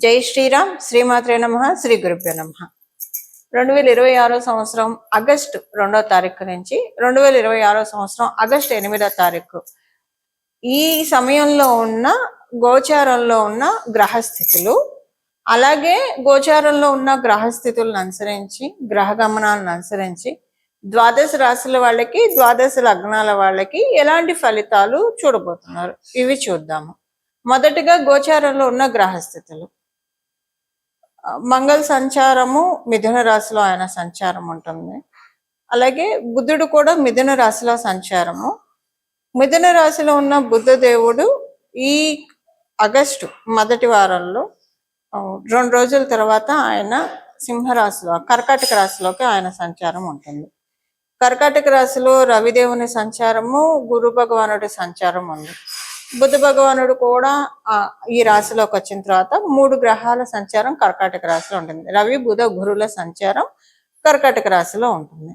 జై శ్రీరామ్, శ్రీమాత్రే నమ, శ్రీ గురుభ్యో నమ. 2026 సంవత్సరం ఆగస్టు 2వ తారీఖు నుంచి 2026 సంవత్సరం ఆగస్టు 8వ తారీఖు ఈ సమయంలో ఉన్న గోచారంలో ఉన్న గ్రహస్థితులు, అలాగే గోచారంలో ఉన్న గ్రహస్థితులను అనుసరించి, గ్రహ గమనాలను అనుసరించి ద్వాదశ రాశుల వాళ్ళకి, ద్వాదశ లగ్నాల వాళ్ళకి ఎలాంటి ఫలితాలు చూడబోతున్నారు ఇవి చూద్దాము. మొదటిగా గోచారంలో ఉన్న గ్రహస్థితులు. మంగళ సంచారము మిథున రాశిలో ఆయన సంచారం ఉంటుంది. అలాగే బుధుడు కూడా మిథున రాశిలో సంచారము. మిథున రాశిలో ఉన్న బుధ దేవుడు ఈ ఆగస్టు మొదటి వారంలో 2 రోజుల తర్వాత ఆయన సింహరాశిలో, కర్కాటక రాశిలోకి ఆయన సంచారం ఉంటుంది. కర్కాటక రాశిలో రవిదేవుని సంచారము, గురు భగవానుడి సంచారం ఉంది. బుధ భగవానుడు కూడా ఈ రాశిలోకి వచ్చిన తర్వాత 3 గ్రహాల సంచారం కర్కాటక రాశిలో ఉంటుంది. రవి, బుధ, గురుల సంచారం కర్కాటక రాశిలో ఉంటుంది.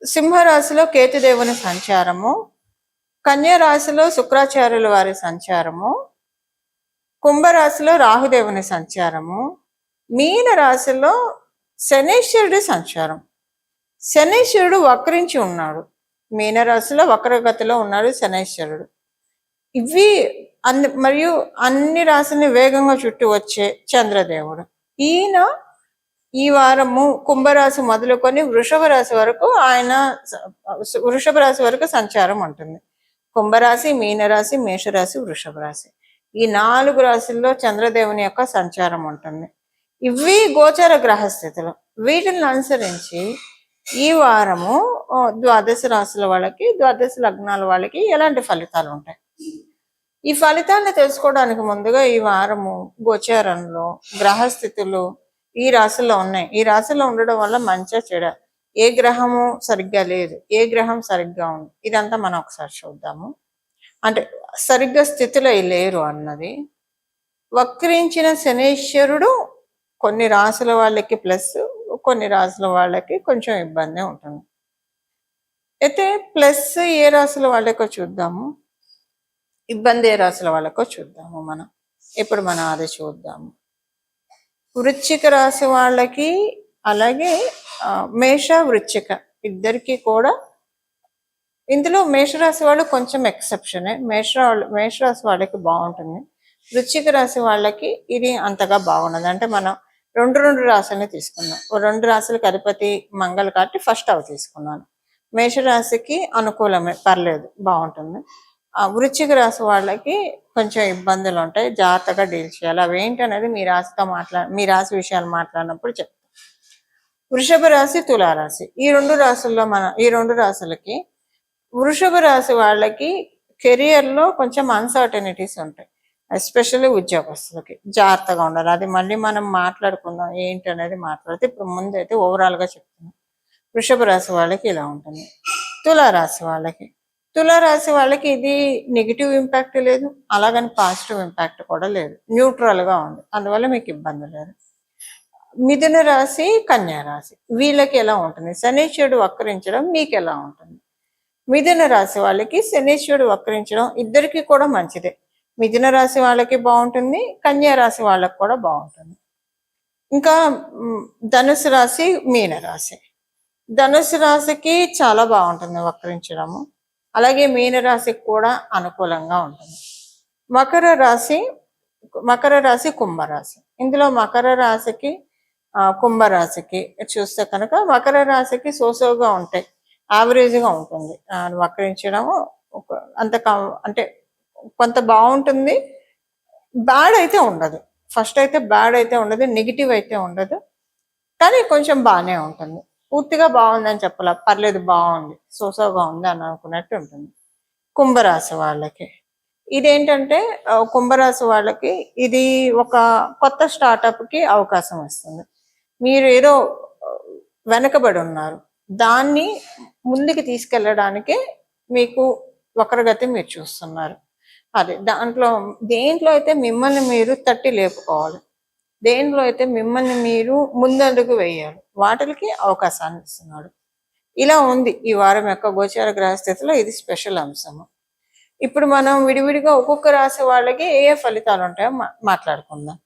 సింహరాశిలో కేతుదేవుని సంచారము, కన్యా రాశిలో శుక్రాచార్యుల వారి సంచారము, కుంభరాశిలో రాహుదేవుని సంచారము, మీన రాశిలో శనీశ్వరుడి సంచారం. శనీశ్వరుడు వక్రించి ఉన్నాడు. మీనరాశిలో వక్రగతిలో ఉన్నాడు శనీశ్వరుడు. ఇవి మరియు అన్ని రాశుల్ని వేగంగా చుట్టూ వచ్చే చంద్రదేవుడు. ఈయన ఈ వారము కుంభరాశి మొదలుకొని వృషభ రాశి వరకు సంచారం ఉంటుంది. కుంభరాశి, మీనరాశి, మేషరాశి, వృషభ రాశి, ఈ 4 రాశుల్లో చంద్రదేవుని యొక్క సంచారం ఉంటుంది. ఇవి గోచర గ్రహస్థితులు. వీటిని అనుసరించి ఈ వారము ద్వాదశ రాశుల వాళ్ళకి, ద్వాదశ లగ్నాల వాళ్ళకి ఎలాంటి ఫలితాలు ఉంటాయి, ఈ ఫలితాలను తెలుసుకోవడానికి ముందుగా ఈ వారము గోచారంలో గ్రహస్థితులు ఈ రాశిలో ఉన్నాయి. ఈ రాశిలో ఉండడం వల్ల మంచిగా చెడ, ఏ గ్రహము సరిగ్గా లేదు, ఏ గ్రహం సరిగ్గా ఉంది, ఇదంతా మనం ఒకసారి చూద్దాము. అంటే సరిగ్గా స్థితిలో లేరు అన్నది. వక్రించిన శనీశ్వరుడు కొన్ని రాశుల వాళ్ళకి ప్లస్, కొన్ని రాశుల వాళ్ళకి కొంచెం ఇబ్బంది ఉంటుంది. అయితే ప్లస్ ఏ రాశుల వాళ్ళకో చూద్దాము, ఇబ్బంది ఏ రాశుల వాళ్ళకో చూద్దాము. ఇప్పుడు మనం అది చూద్దాము. వృశ్చిక రాశి వాళ్ళకి, అలాగే మేష వృశ్చిక ఇద్దరికి కూడా. ఇందులో మేషరాశి వాళ్ళు కొంచెం ఎక్సెప్షనే. మేషరాశి వాళ్ళకి బాగుంటుంది. వృశ్చిక రాశి వాళ్ళకి ఇది అంతగా బాగున్నది. అంటే మనం రెండు రాశుల్ని తీసుకున్నాం. 2 రాశులకి అధిపతి మంగళ కాబట్టి ఫస్ట్ అవి తీసుకున్నాను. మేషరాశికి అనుకూలమే, పర్లేదు, బాగుంటుంది. వృశ్చిక రాశి వాళ్ళకి కొంచెం ఇబ్బందులు ఉంటాయి, జాగ్రత్తగా డీల్ చేయాలి. అవి ఏంటనేది మీ రాశి విషయాలు మాట్లాడినప్పుడు చెప్తాం. వృషభ రాశి, తులారాశి, ఈ 2 రాశుల్లో ఈ 2 రాశులకి, వృషభ రాశి వాళ్ళకి కెరియర్లో కొంచెం అన్సర్టనిటీస్ ఉంటాయి. ఎస్పెషల్లీ ఉద్యోగస్తులకి జాగ్రత్తగా ఉండాలి. అది మళ్ళీ మనం మాట్లాడుకుందాం ఏంటి అనేది మాట్లాడితే, ఇప్పుడు ముందైతే ఓవరాల్గా చెప్తున్నాం. వృషభ రాశి వాళ్ళకి ఇలా ఉంటుంది. తులారాశి వాళ్ళకి ఇది నెగిటివ్ ఇంపాక్ట్ లేదు, అలాగని పాజిటివ్ ఇంపాక్ట్ కూడా లేదు, న్యూట్రల్గా ఉంది. అందువల్ల మీకు ఇబ్బంది లేదు. మిథున రాశి, కన్యా రాశి వీళ్ళకి ఎలా ఉంటుంది, శనీశ్వరుడు వక్రించడం మీకు ఎలా ఉంటుంది? మిథున రాశి వాళ్ళకి శనీశ్వరుడు వక్రించడం ఇద్దరికి కూడా మంచిదే. మిథున రాశి వాళ్ళకి బాగుంటుంది, కన్యా రాశి వాళ్ళకి కూడా బాగుంటుంది. ఇంకా ధనుసు రాశి, మీన రాశి. ధనుసు రాశికి చాలా బాగుంటుంది వక్రించడము, అలాగే మీనరాశికి కూడా అనుకూలంగా ఉంటుంది. మకర రాశి, కుంభరాశి. ఇందులో మకర రాశికి, కుంభరాశికి చూస్తే కనుక మకర రాశికి సోసోగా ఉంటాయి, యావరేజ్గా ఉంటుంది. వక్రించడము అంటే కొంత బాగుంటుంది, బ్యాడ్ అయితే ఉండదు. ఫస్ట్ అయితే బ్యాడ్ అయితే ఉండదు, నెగిటివ్ అయితే ఉండదు, కానీ కొంచెం బాగానే ఉంటుంది. పూర్తిగా బాగుందని చెప్పాల, పర్లేదు, బాగుంది, సోసోగా ఉంది అని అనుకున్నట్టు ఉంటుంది. కుంభరాశి వాళ్ళకి ఇదేంటంటే, కుంభరాశి వాళ్ళకి ఇది ఒక కొత్త స్టార్టప్కి అవకాశం ఇస్తుంది. మీరు ఏదో వెనకబడి ఉన్నారు, దాన్ని ముందుకు తీసుకెళ్ళడానికే మీకు వక్రగతి మీరు చూస్తున్నారు. అదే దేంట్లో అయితే మిమ్మల్ని మీరు తట్టి లేపుకోవాలి, దేంట్లో అయితే మిమ్మల్ని మీరు ముందడుగు వేయాలి, వాటికి అవకాశాన్ని ఇస్తున్నాడు. ఇలా ఉంది ఈ వారం యొక్క గోచార గ్రహస్థితిలో, ఇది స్పెషల్ అంశము. ఇప్పుడు మనం విడివిడిగా ఒక్కొక్క రాశి వాళ్ళకి ఏ ఏ ఫలితాలు ఉంటాయో మాట్లాడుకుందాం.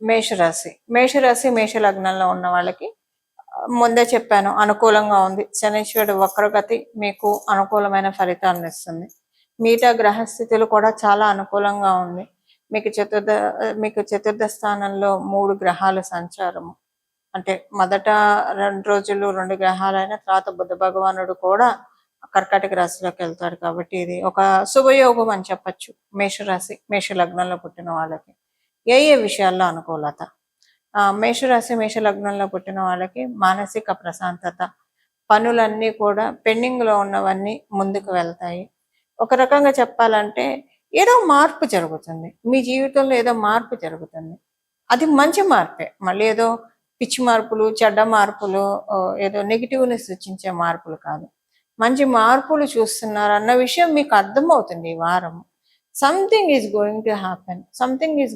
మేషరాశి మేష లగ్నంలో ఉన్న వాళ్ళకి ముందే చెప్పాను, అనుకూలంగా ఉంది. శనీశ్వరుడు వక్రగతి మీకు అనుకూలమైన ఫలితాలను ఇస్తుంది. మిగతా గ్రహస్థితులు కూడా చాలా అనుకూలంగా ఉంది. మీకు చతుర్థ స్థానంలో 3 గ్రహాల సంచారము. అంటే మొదట 2 రోజులు 2 గ్రహాలైన తర్వాత బుధ భగవానుడు కూడా కర్కాటక రాశిలోకి వెళ్తాడు. కాబట్టి ఇది ఒక శుభయోగం అని చెప్పచ్చు మేషరాశి మేష లగ్నంలో పుట్టిన వాళ్ళకి. ఏ ఏ విషయాల్లో అనుకూలత? మేషరాశి మేష లగ్నంలో పుట్టిన వాళ్ళకి మానసిక ప్రశాంతత, పనులన్నీ కూడా పెండింగ్లో ఉన్నవన్నీ ముందుకు వెళ్తాయి. ఒక రకంగా చెప్పాలంటే ఏదో మార్పు జరుగుతుంది, మీ జీవితంలో ఏదో మార్పు జరుగుతుంది. అది మంచి మార్పే, మళ్ళీ ఏదో పిచ్చి మార్పులు, చెడ్డ మార్పులు, ఏదో నెగిటివ్ని సూచించే మార్పులు కాదు. మంచి మార్పులు చూస్తున్నారు అన్న విషయం మీకు అర్థమవుతుంది ఈ వారం. Something is going to happen, something is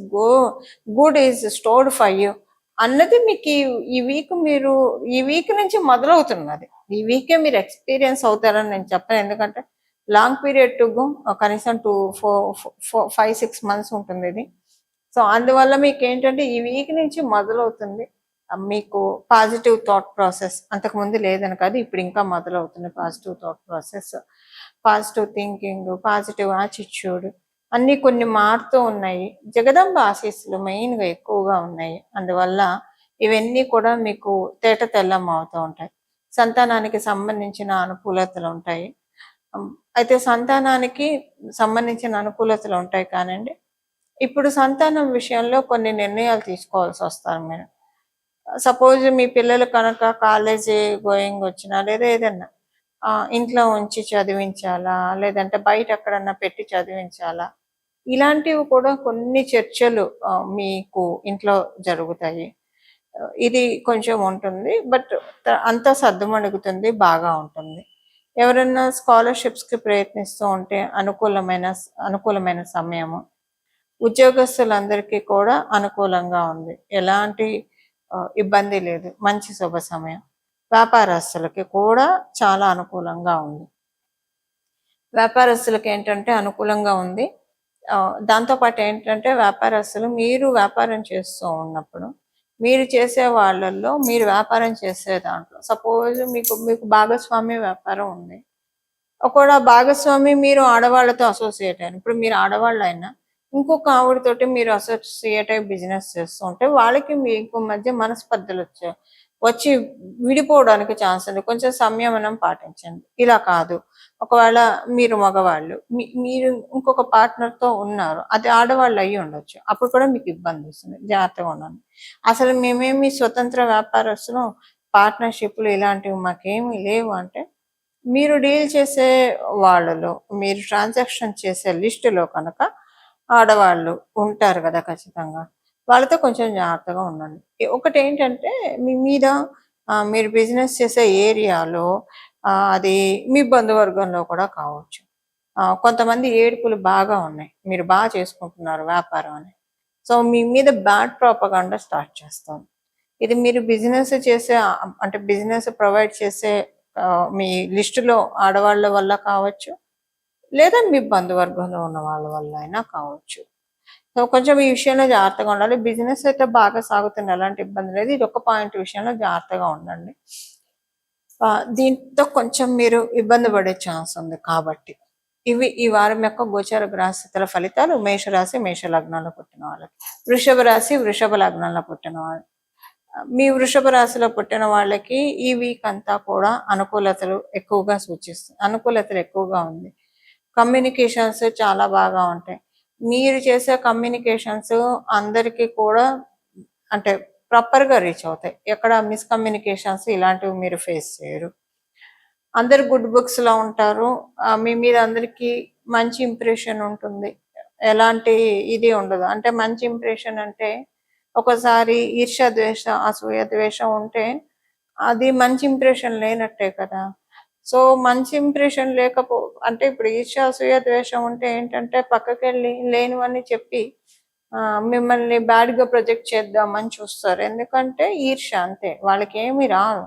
good is stored for you అన్నది మీకు ఈ వీక్ నుంచి మొదలవుతున్నది. ఈ వీకే మీరు ఎక్స్పీరియన్స్ అవుతారని నేను చెప్పను, ఎందుకంటే లాంగ్ పీరియడ్ టు గో, కనీసం 5-6 months ఉంటుంది ఇది. సో అందువల్ల మీకు ఏంటంటే ఈ వీక్ నుంచి మొదలవుతుంది మీకు పాజిటివ్ థాట్ ప్రాసెస్. అంతకుముందు లేదని కాదు, ఇప్పుడు ఇంకా మొదలవుతుంది positive thought process, positive thinking, positive attitude అన్నీ కొన్ని మారుతూ ఉన్నాయి. జగదంబ ఆశీస్సులు మెయిన్గా ఎక్కువగా ఉన్నాయి. అందువల్ల ఇవన్నీ కూడా మీకు తేట తెల్లం అవుతూ ఉంటాయి. సంతానానికి సంబంధించిన అనుకూలతలు ఉంటాయి. అయితే సంతానానికి సంబంధించిన అనుకూలతలు ఉంటాయి కానండి, ఇప్పుడు సంతానం విషయంలో కొన్ని నిర్ణయాలు తీసుకోవాల్సి వస్తారు మీరు. సపోజ్ మీ పిల్లలు కనుక కాలేజీ గోయింగ్ వచ్చినా లేదా ఏదన్నా ఇంట్లో ఉంచి చదివించాలా, లేదంటే బయట ఎక్కడన్నా పెట్టి చదివించాలా, ఇలాంటివి కూడా కొన్ని చర్చలు మీకు ఇంట్లో జరుగుతాయి. ఇది కొంచెం ఉంటుంది, బట్ అంతా సర్దుమణుగుతుంది, బాగా ఉంటుంది. ఎవరైనా స్కాలర్షిప్స్కి ప్రయత్నిస్తూ ఉంటే అనుకూలమైన సమయము. ఉద్యోగస్తులందరికీ కూడా అనుకూలంగా ఉంది, ఎలాంటి ఇబ్బంది లేదు, మంచి శుభ సమయం. వ్యాపారస్తులకి కూడా చాలా అనుకూలంగా ఉంది. వ్యాపారస్తులకి ఏంటంటే అనుకూలంగా ఉంది. దాంతోపాటు ఏంటంటే వ్యాపారస్తులు మీరు వ్యాపారం చేస్తూ ఉన్నప్పుడు మీరు చేసే వాళ్ళల్లో మీరు వ్యాపారం చేసే దాంట్లో సపోజ్ మీకు భాగస్వామ్య వ్యాపారం ఉంది. ఒకవేళ భాగస్వామి మీరు ఆడవాళ్ళతో అసోసియేట్ అయిన, ఇప్పుడు మీరు ఆడవాళ్ళు అయినా ఇంకొక ఆవిడతోటి మీరు అసోసియేట్ అయ్యి బిజినెస్ చేస్తూ ఉంటే వాళ్ళకి మీకు మధ్య మనస్పర్ధలు వచ్చి విడిపోవడానికి ఛాన్స్ ఉంది. కొంచెం సంయమనం పాటించండి. ఇలా కాదు, ఒకవేళ మీరు మగవాళ్ళు మీరు ఇంకొక పార్ట్నర్తో ఉన్నారు, అది ఆడవాళ్ళు అయ్యి ఉండొచ్చు, అప్పుడు కూడా మీకు ఇబ్బంది వస్తుంది, జాగ్రత్తగా ఉండండి. అసలు మేమేమి స్వతంత్ర వ్యాపారస్తులు, పార్ట్నర్షిప్లు ఇలాంటివి మాకేమీ లేవు అంటే, మీరు డీల్ చేసే వాళ్ళలో, మీరు ట్రాన్సాక్షన్ చేసే లిస్టులో కనుక ఆడవాళ్ళు ఉంటారు కదా ఖచ్చితంగా, వాళ్ళతో కొంచెం జాగ్రత్తగా ఉండండి. ఒకటి ఏంటంటే మీ మీద మీరు బిజినెస్ చేసే ఏరియాలో అది మీ బంధువర్గంలో కూడా కావచ్చు. కొంతమంది ఏడుపులు బాగా ఉన్నాయి, మీరు బాగా చేసుకుంటున్నారు వ్యాపారం అని, సో మీ మీద బ్యాడ్ ప్రాపగాండా స్టార్ట్ చేస్తాం. ఇది మీరు బిజినెస్ చేసే అంటే బిజినెస్ ప్రొవైడ్ చేసే మీ లిస్టులో ఆడవాళ్ళ వల్ల కావచ్చు, లేదా మీ బంధువర్గంలో ఉన్న వాళ్ళ వల్ల అయినా కావచ్చు. సో కొంచెం ఈ విషయంలో జాగ్రత్తగా ఉండాలి. బిజినెస్ అయితే బాగా సాగుతుంది, ఎలాంటి ఇబ్బంది లేదు. ఇది ఒక పాయింట్ విషయంలో జాగ్రత్తగా ఉండండి. దీంతో కొంచెం మీరు ఇబ్బంది పడే ఛాన్స్ ఉంది. కాబట్టి ఇవి ఈ వారం యొక్క గోచార గ్రహస్థితుల ఫలితాలు మేషరాశి మేష లగ్నంలో పుట్టిన వాళ్ళకి. వృషభ రాశి వృషభ లగ్నంలో పుట్టిన వాళ్ళు, మీ వృషభ రాశిలో పుట్టిన వాళ్ళకి ఈ వీక్ అంతా కూడా అనుకూలతలు ఎక్కువగా ఉంది. కమ్యూనికేషన్స్ చాలా బాగా ఉంటాయి. మీరు చేసే కమ్యూనికేషన్స్ అందరికీ కూడా అంటే ప్రాపర్గా రీచ్ అవుతాయి. ఎక్కడ మిస్కమ్యూనికేషన్స్ ఇలాంటివి మీరు ఫేస్ చేయరు. అందరు గుడ్ బుక్స్లో ఉంటారు. మీ మీద అందరికీ మంచి ఇంప్రెషన్ ఉంటుంది, ఎలాంటి ఇది ఉండదు. అంటే మంచి ఇంప్రెషన్ అంటే ఒకసారి ఈర్ష్య ద్వేష అసూయ ద్వేషం ఉంటే అది మంచి ఇంప్రెషన్ లేనట్టే కదా. సో మంచి ఇంప్రెషన్ అంటే ఇప్పుడు ఈర్ష్య అసూయ ద్వేషం ఉంటే ఏంటంటే పక్కకెళ్ళి లేనివన్నీ చెప్పి మిమ్మల్ని బ్యాడ్గా ప్రొజెక్ట్ చేద్దామని చూస్తారు. ఎందుకంటే ఈర్ష్య, అంతే, వాళ్ళకి ఏమి రాదు.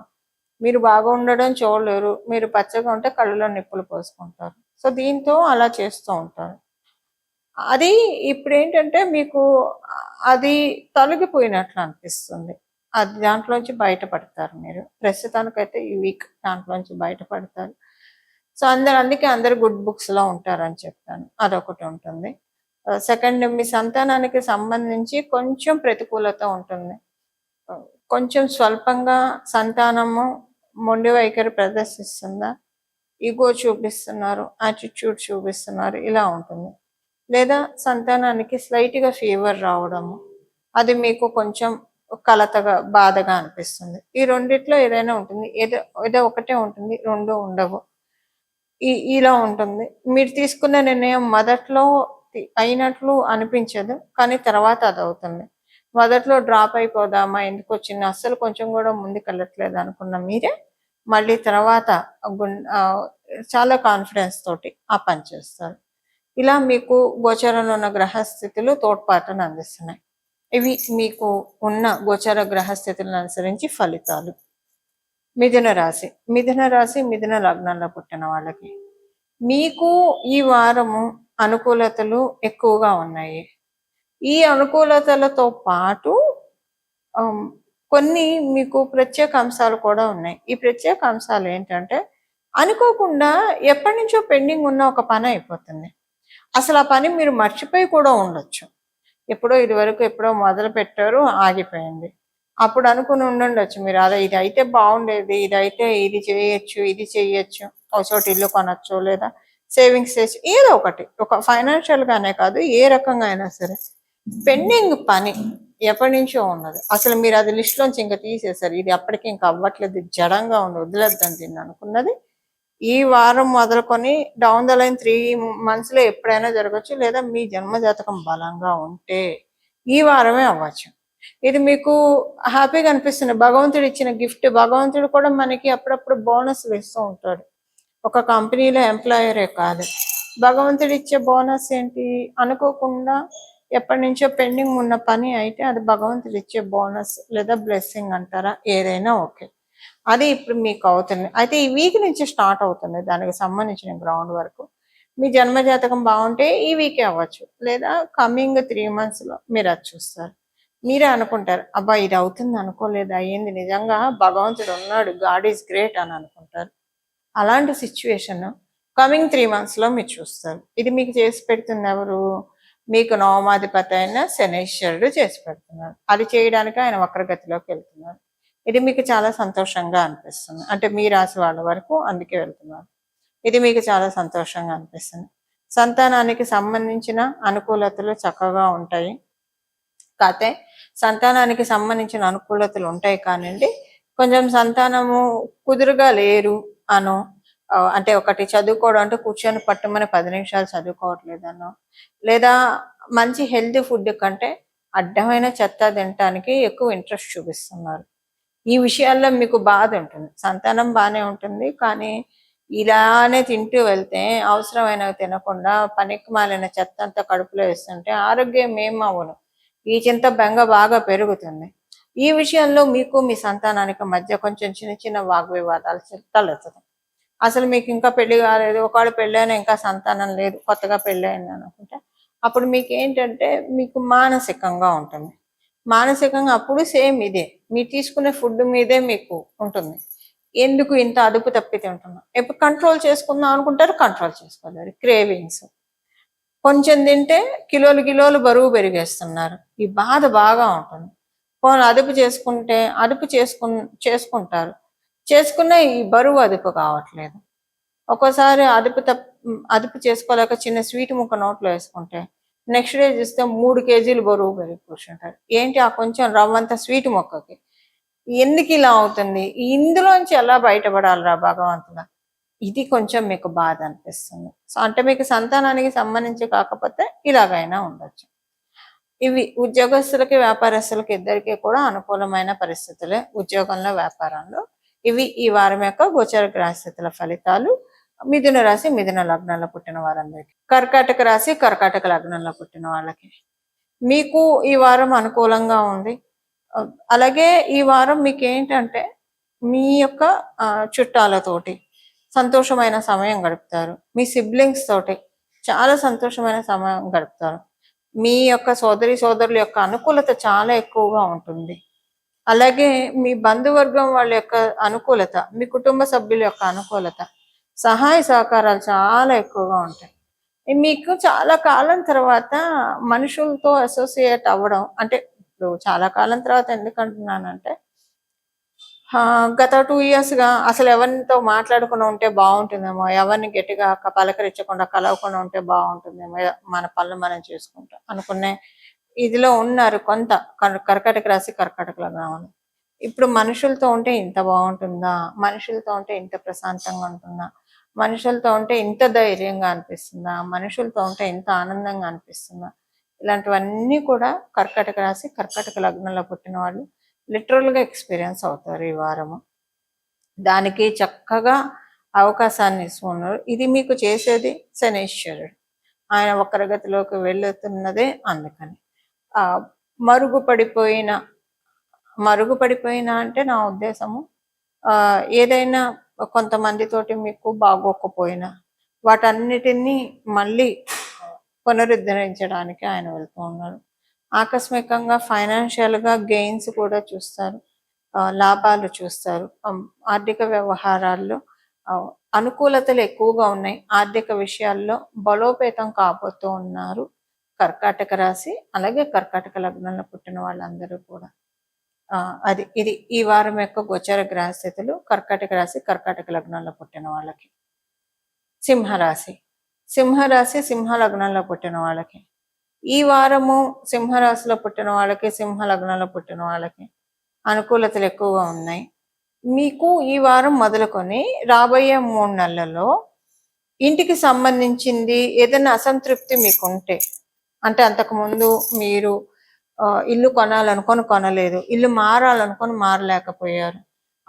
మీరు బాగా ఉండడం చూడలేరు, మీరు పచ్చగా ఉంటే కళ్ళలో నిప్పులు పోసుకుంటారు. సో దీంతో అలా చేస్తూ ఉంటారు. అది ఇప్పుడు ఏంటంటే మీకు అది తొలగిపోయినట్లు అనిపిస్తుంది. అది దాంట్లోంచి బయటపడతారు మీరు. ప్రస్తుతానికైతే ఈ వీక్ దాంట్లోంచి బయటపడతారు. సో అందుకే అందరు గుడ్ బుక్స్‌లో ఉంటారని చెప్తాను. అదొకటి ఉంటుంది. సెకండ్ మీ సంతానానికి సంబంధించి కొంచెం ప్రతికూలత ఉంటుంది. కొంచెం స్వల్పంగా సంతానము మొండి వైఖరి ప్రదర్శిస్తుందా, ఈగో చూపిస్తున్నారు, యాటిట్యూడ్ చూపిస్తున్నారు, ఇలా ఉంటుంది. లేదా సంతానానికి స్లైట్‌గా ఫీవర్ రావడము, అది మీకు కొంచెం కలతగా, బాధగా అనిపిస్తుంది. ఈ రెండిట్లో ఏదైనా ఉంటుంది. ఏదో ఒకటే ఉంటుంది, 2 ఉండవు. ఇలా ఉంటుంది. మీరు తీసుకున్న నిర్ణయం మొదట్లో అయినట్లు అనిపించదు, కానీ తర్వాత అదవుతుంది. మొదట్లో డ్రాప్ అయిపోదామా, ఎందుకొచ్చింది, అస్సలు కొంచెం కూడా ముందుకెళ్ళట్లేదు అనుకున్న మీరే మళ్ళీ తర్వాత చాలా కాన్ఫిడెన్స్ తోటి ఆ పని చేస్తారు. ఇలా మీకు గోచరంలో ఉన్న గ్రహస్థితులు తోడ్పాటును అందిస్తున్నాయి. ఇవి మీకు ఉన్న గోచర గ్రహస్థితులను అనుసరించి ఫలితాలు. మిథున రాశి. మిథున రాశి మిథున లగ్నంలో పుట్టిన వాళ్ళకి మీకు ఈ వారము అనుకూలతలు ఎక్కువగా ఉన్నాయి. ఈ అనుకూలతలతో పాటు కొన్ని మీకు ప్రత్యేక అంశాలు కూడా ఉన్నాయి. ఈ ప్రత్యేక అంశాలు ఏంటంటే, అనుకోకుండా ఎప్పటి నుంచో పెండింగ్ ఉన్న ఒక పని అయిపోతుంది. అసలు ఆ పని మీరు మర్చిపోయి కూడా ఉండొచ్చు. ఎప్పుడో మొదలు పెట్టారు, ఆగిపోయింది. అప్పుడు అనుకుని ఉండుండొచ్చు మీరు, అదే ఇది అయితే బాగుండేది, ఇదైతే ఇది చేయొచ్చు, ఒక చోట ఇల్లు కొనొచ్చు, లేదా సేవింగ్స్ చేయొచ్చు, ఏదో ఒకటి. ఒక ఫైనాన్షియల్గానే కాదు, ఏ రకంగా అయినా సరే పెండింగ్ పని ఎప్పటి నుంచో ఉన్నది. అసలు మీరు అది లిస్ట్లోంచి ఇంకా తీసేశారు, ఇది అప్పటికి ఇంకా అవ్వట్లేదు, జడంగా ఉంది, వదిలేద్దాం దీన్ని అనుకున్నది ఈ వారం మొదలుకొని డౌన్ ద లైన్ 3 monthsలో ఎప్పుడైనా జరగచ్చు, లేదా మీ జన్మజాతకం బలంగా ఉంటే ఈ వారమే అవ్వచ్చు. ఇది మీకు హ్యాపీగా అనిపిస్తుంది. భగవంతుడు ఇచ్చిన గిఫ్ట్. భగవంతుడు కూడా మనకి అప్పుడప్పుడు బోనస్లు ఇస్తూ ఉంటాడు. ఒక కంపెనీలో ఎంప్లాయరే కాదు, భగవంతుడు ఇచ్చే బోనస్ ఏంటి, అనుకోకుండా ఎప్పటి నుంచో పెండింగ్ ఉన్న పని అయితే అది భగవంతుడు ఇచ్చే బోనస్ లేదా బ్లెస్సింగ్ అంటారా, ఏదైనా ఓకే. అది ఇప్పుడు మీకు అవుతుంది. అయితే ఈ వీక్ నుంచి స్టార్ట్ అవుతుంది దానికి సంబంధించిన గ్రౌండ్ వరకు. మీ జన్మజాతకం బాగుంటే ఈ వీకే అవ్వచ్చు, లేదా కమింగ్ 3 monthsలో మీరు అది చూస్తారు. మీరే అనుకుంటారు, అబ్బా ఇది అవుతుంది అనుకోలేదు, అయ్యింది, నిజంగా భగవంతుడు ఉన్నాడు, గాడ్ ఈజ్ గ్రేట్ అని అనుకుంటారు. అలాంటి సిచ్యువేషన్ కమింగ్ 3 monthsలో మీరు చూస్తారు. ఇది మీకు చేసి పెడుతుంది ఎవరు, మీకు నవమాధిపతి అయిన శనీశ్వరుడు చేసి పెడుతున్నారు. అది చేయడానికి ఆయన వక్రగతిలోకి వెళ్తున్నారు. ఇది మీకు చాలా సంతోషంగా అనిపిస్తుంది. అంటే మీ రాశి వాళ్ళ వరకు అందుకే వెళ్తున్నారు. ఇది మీకు చాలా సంతోషంగా అనిపిస్తుంది. సంతానానికి సంబంధించిన అనుకూలతలు చక్కగా ఉంటాయి. కాకపోతే సంతానానికి సంబంధించిన అనుకూలతలు ఉంటాయి కానివ్వండి, కొంచెం సంతానము కుదురుగా లేరు అను, అంటే ఒకటి చదువుకోవడం అంటే కూర్చొని పట్టుమని 10 నిమిషాలు చదువుకోవట్లేదనో, లేదా మంచి హెల్తీ ఫుడ్ కంటే అడ్డమైన చెత్త తినటానికి ఎక్కువ ఇంట్రెస్ట్ చూపిస్తున్నారు. ఈ విషయాల్లో మీకు బాధ ఉంటుంది. సంతానం బాగానే ఉంటుంది, కానీ ఇలానే తింటూ వెళ్తే అవసరమైనవి తినకుండా పనికి మాలిన చెత్త అంతా కడుపులో వేస్తుంటే ఆరోగ్యం ఏమవును, ఈ చింత బెంగ బాగా పెరుగుతుంది. ఈ విషయంలో మీకు మీ సంతానానికి మధ్య కొంచెం చిన్న చిన్న వాగ్వివాదాలు తలెత్తుతాయి. అసలు మీకు ఇంకా పెళ్లి కాలేదు, ఒకవేళ పెళ్ళైనా ఇంకా సంతానం లేదు, కొత్తగా పెళ్ళయింది అనుకుంటే అప్పుడు మీకు ఏంటంటే మీకు మానసికంగా ఉంటుంది. మానసికంగా అప్పుడు సేమ్ ఇదే, మీరు తీసుకునే ఫుడ్ మీదే మీకు ఉంటుంది. ఎందుకు ఇంత అదుపు తప్పి తింటున్నాం, ఎప్పుడు కంట్రోల్ చేసుకుందాం అనుకుంటారు, కంట్రోల్ చేసుకోలేరు. క్రేవింగ్స్, కొంచెం తింటే కిలోలు బరువు పెరిగేస్తున్నారు. ఈ బాధ బాగా ఉంటుంది. పోనీ అదుపు చేసుకుంటారు, చేసుకున్న ఈ బరువు అదుపు కావట్లేదు. ఒక్కోసారి అదుపు చేసుకోలేక చిన్న స్వీట్ ముక్క నోట్లో వేసుకుంటే నెక్స్ట్ డే చూస్తే 3 kgs బరువు పెరిగి కూర్చుంటారు. ఏంటి ఆ కొంచెం రవ్వంత స్వీట్ మొక్కకి, ఎందుకు ఇలా అవుతుంది, ఇందులోంచి ఎలా బయటపడాలిరా భగవంతుడా, ఇది కొంచెం మీకు బాధ అనిపిస్తుంది. సో అంటే మీకు సంతానానికి సంబంధించి కాకపోతే ఇలాగైనా ఉండొచ్చు. ఇవి ఉద్యోగస్తులకి వ్యాపారస్తులకి ఇద్దరికి కూడా అనుకూలమైన పరిస్థితులే ఉద్యోగంలో వ్యాపారంలో. ఇవి ఈ వారం యొక్క గోచర గ్రహస్థితుల ఫలితాలు. మిథున రాశి మిథున లగ్నంలో పుట్టిన వారందరికీ. కర్కాటక రాశి కర్కాటక లగ్నంలో పుట్టిన వాళ్ళకి మీకు ఈ వారం అనుకూలంగా ఉంది. అలాగే ఈ వారం మీకు ఏంటంటే మీ యొక్క చుట్టాలతోటి సంతోషమైన సమయం గడుపుతారు. మీ సిబ్లింగ్స్ తోటి చాలా సంతోషమైన సమయం గడుపుతారు. మీ యొక్క సోదరి సోదరుల యొక్క అనుకూలత చాలా ఎక్కువగా ఉంటుంది. అలాగే మీ బంధువర్గం వాళ్ళ యొక్క అనుకూలత, మీ కుటుంబ సభ్యుల యొక్క అనుకూలత, సహాయ సహకారాలు చాలా ఎక్కువగా ఉంటాయి. మీకు చాలా కాలం తర్వాత మనుషులతో అసోసియేట్ అవ్వడం, అంటే ఇప్పుడు చాలా కాలం తర్వాత ఎందుకంటున్నానంటే గత 2 ఇయర్స్‌గా అసలు ఎవరితో మాట్లాడకుండా ఉంటే బాగుంటుందేమో, ఎవరిని గట్టిగా పలకరించకుండా, కలవకుండా ఉంటే బాగుంటుందేమో, మన పనులు మనం చేసుకుంటాం అనుకునే ఇదిలో ఉన్నారు కొంత కర్కాటక రాశి, కర్కాటక లగ్నం. ఇప్పుడు మనుషులతో ఉంటే ఇంత బాగుంటుందా? మనుషులతో ఉంటే ఇంత ప్రశాంతంగా ఉంటుందా? మనుషులతో ఉంటే ఇంత ధైర్యంగా అనిపిస్తుందా? మనుషులతో ఉంటే ఇంత ఆనందంగా అనిపిస్తుందా? ఇలాంటివన్నీ కూడా కర్కాటక రాశి, కర్కాటక లగ్నంలో పుట్టిన వాళ్ళు లిటరల్గా ఎక్స్పీరియన్స్ అవుతారు ఈ వారము. దానికి చక్కగా అవకాశాన్ని ఇస్తున్నారు. ఇది మీకు చేసేది శనీశ్వరుడు. ఆయన వక్రగతిలోకి వెళుతున్నదే అందుకని. మరుగుపడిపోయిన మరుగుపడిపోయిన అంటే నా ఉద్దేశము ఏదైనా కొంతమందితోటి మీకు బాగోకపోయినా వాటన్నిటినీ మళ్ళీ పునరుద్ధరించడానికి ఆయన వెళ్తూ ఉన్నారు. ఆకస్మికంగా ఫైనాన్షియల్గా గెయిన్స్ కూడా చూస్తారు, లాభాలు చూస్తారు. ఆర్థిక వ్యవహారాల్లో అనుకూలతలు ఎక్కువగా ఉన్నాయి. ఆర్థిక విషయాల్లో బలోపేతం కాబోతూ ఉన్నారు కర్కాటక రాశి, అలాగే కర్కాటక లగ్నంలో పుట్టిన వాళ్ళందరూ కూడా. ఇది ఈ వారం యొక్క గోచర గ్రహస్థితులు కర్కాటక రాశి, కర్కాటక లగ్నంలో పుట్టిన వాళ్ళకి. సింహరాశి, సింహరాశి సింహ లగ్నంలో పుట్టిన వాళ్ళకి ఈ వారము సింహరాశిలో పుట్టిన వాళ్ళకి, సింహ లగ్నంలో పుట్టిన వాళ్ళకి అనుకూలతలు ఎక్కువగా ఉన్నాయి. మీకు ఈ వారం మొదలుకొని రాబోయే 3 నెలల్లో ఇంటికి సంబంధించింది ఏదైనా అసంతృప్తి మీకు ఉంటే, అంటే అంతకుముందు మీరు ఇల్లు కొనాలనుకొని కొనలేదు, ఇల్లు మారాలనుకొని మారలేకపోయారు,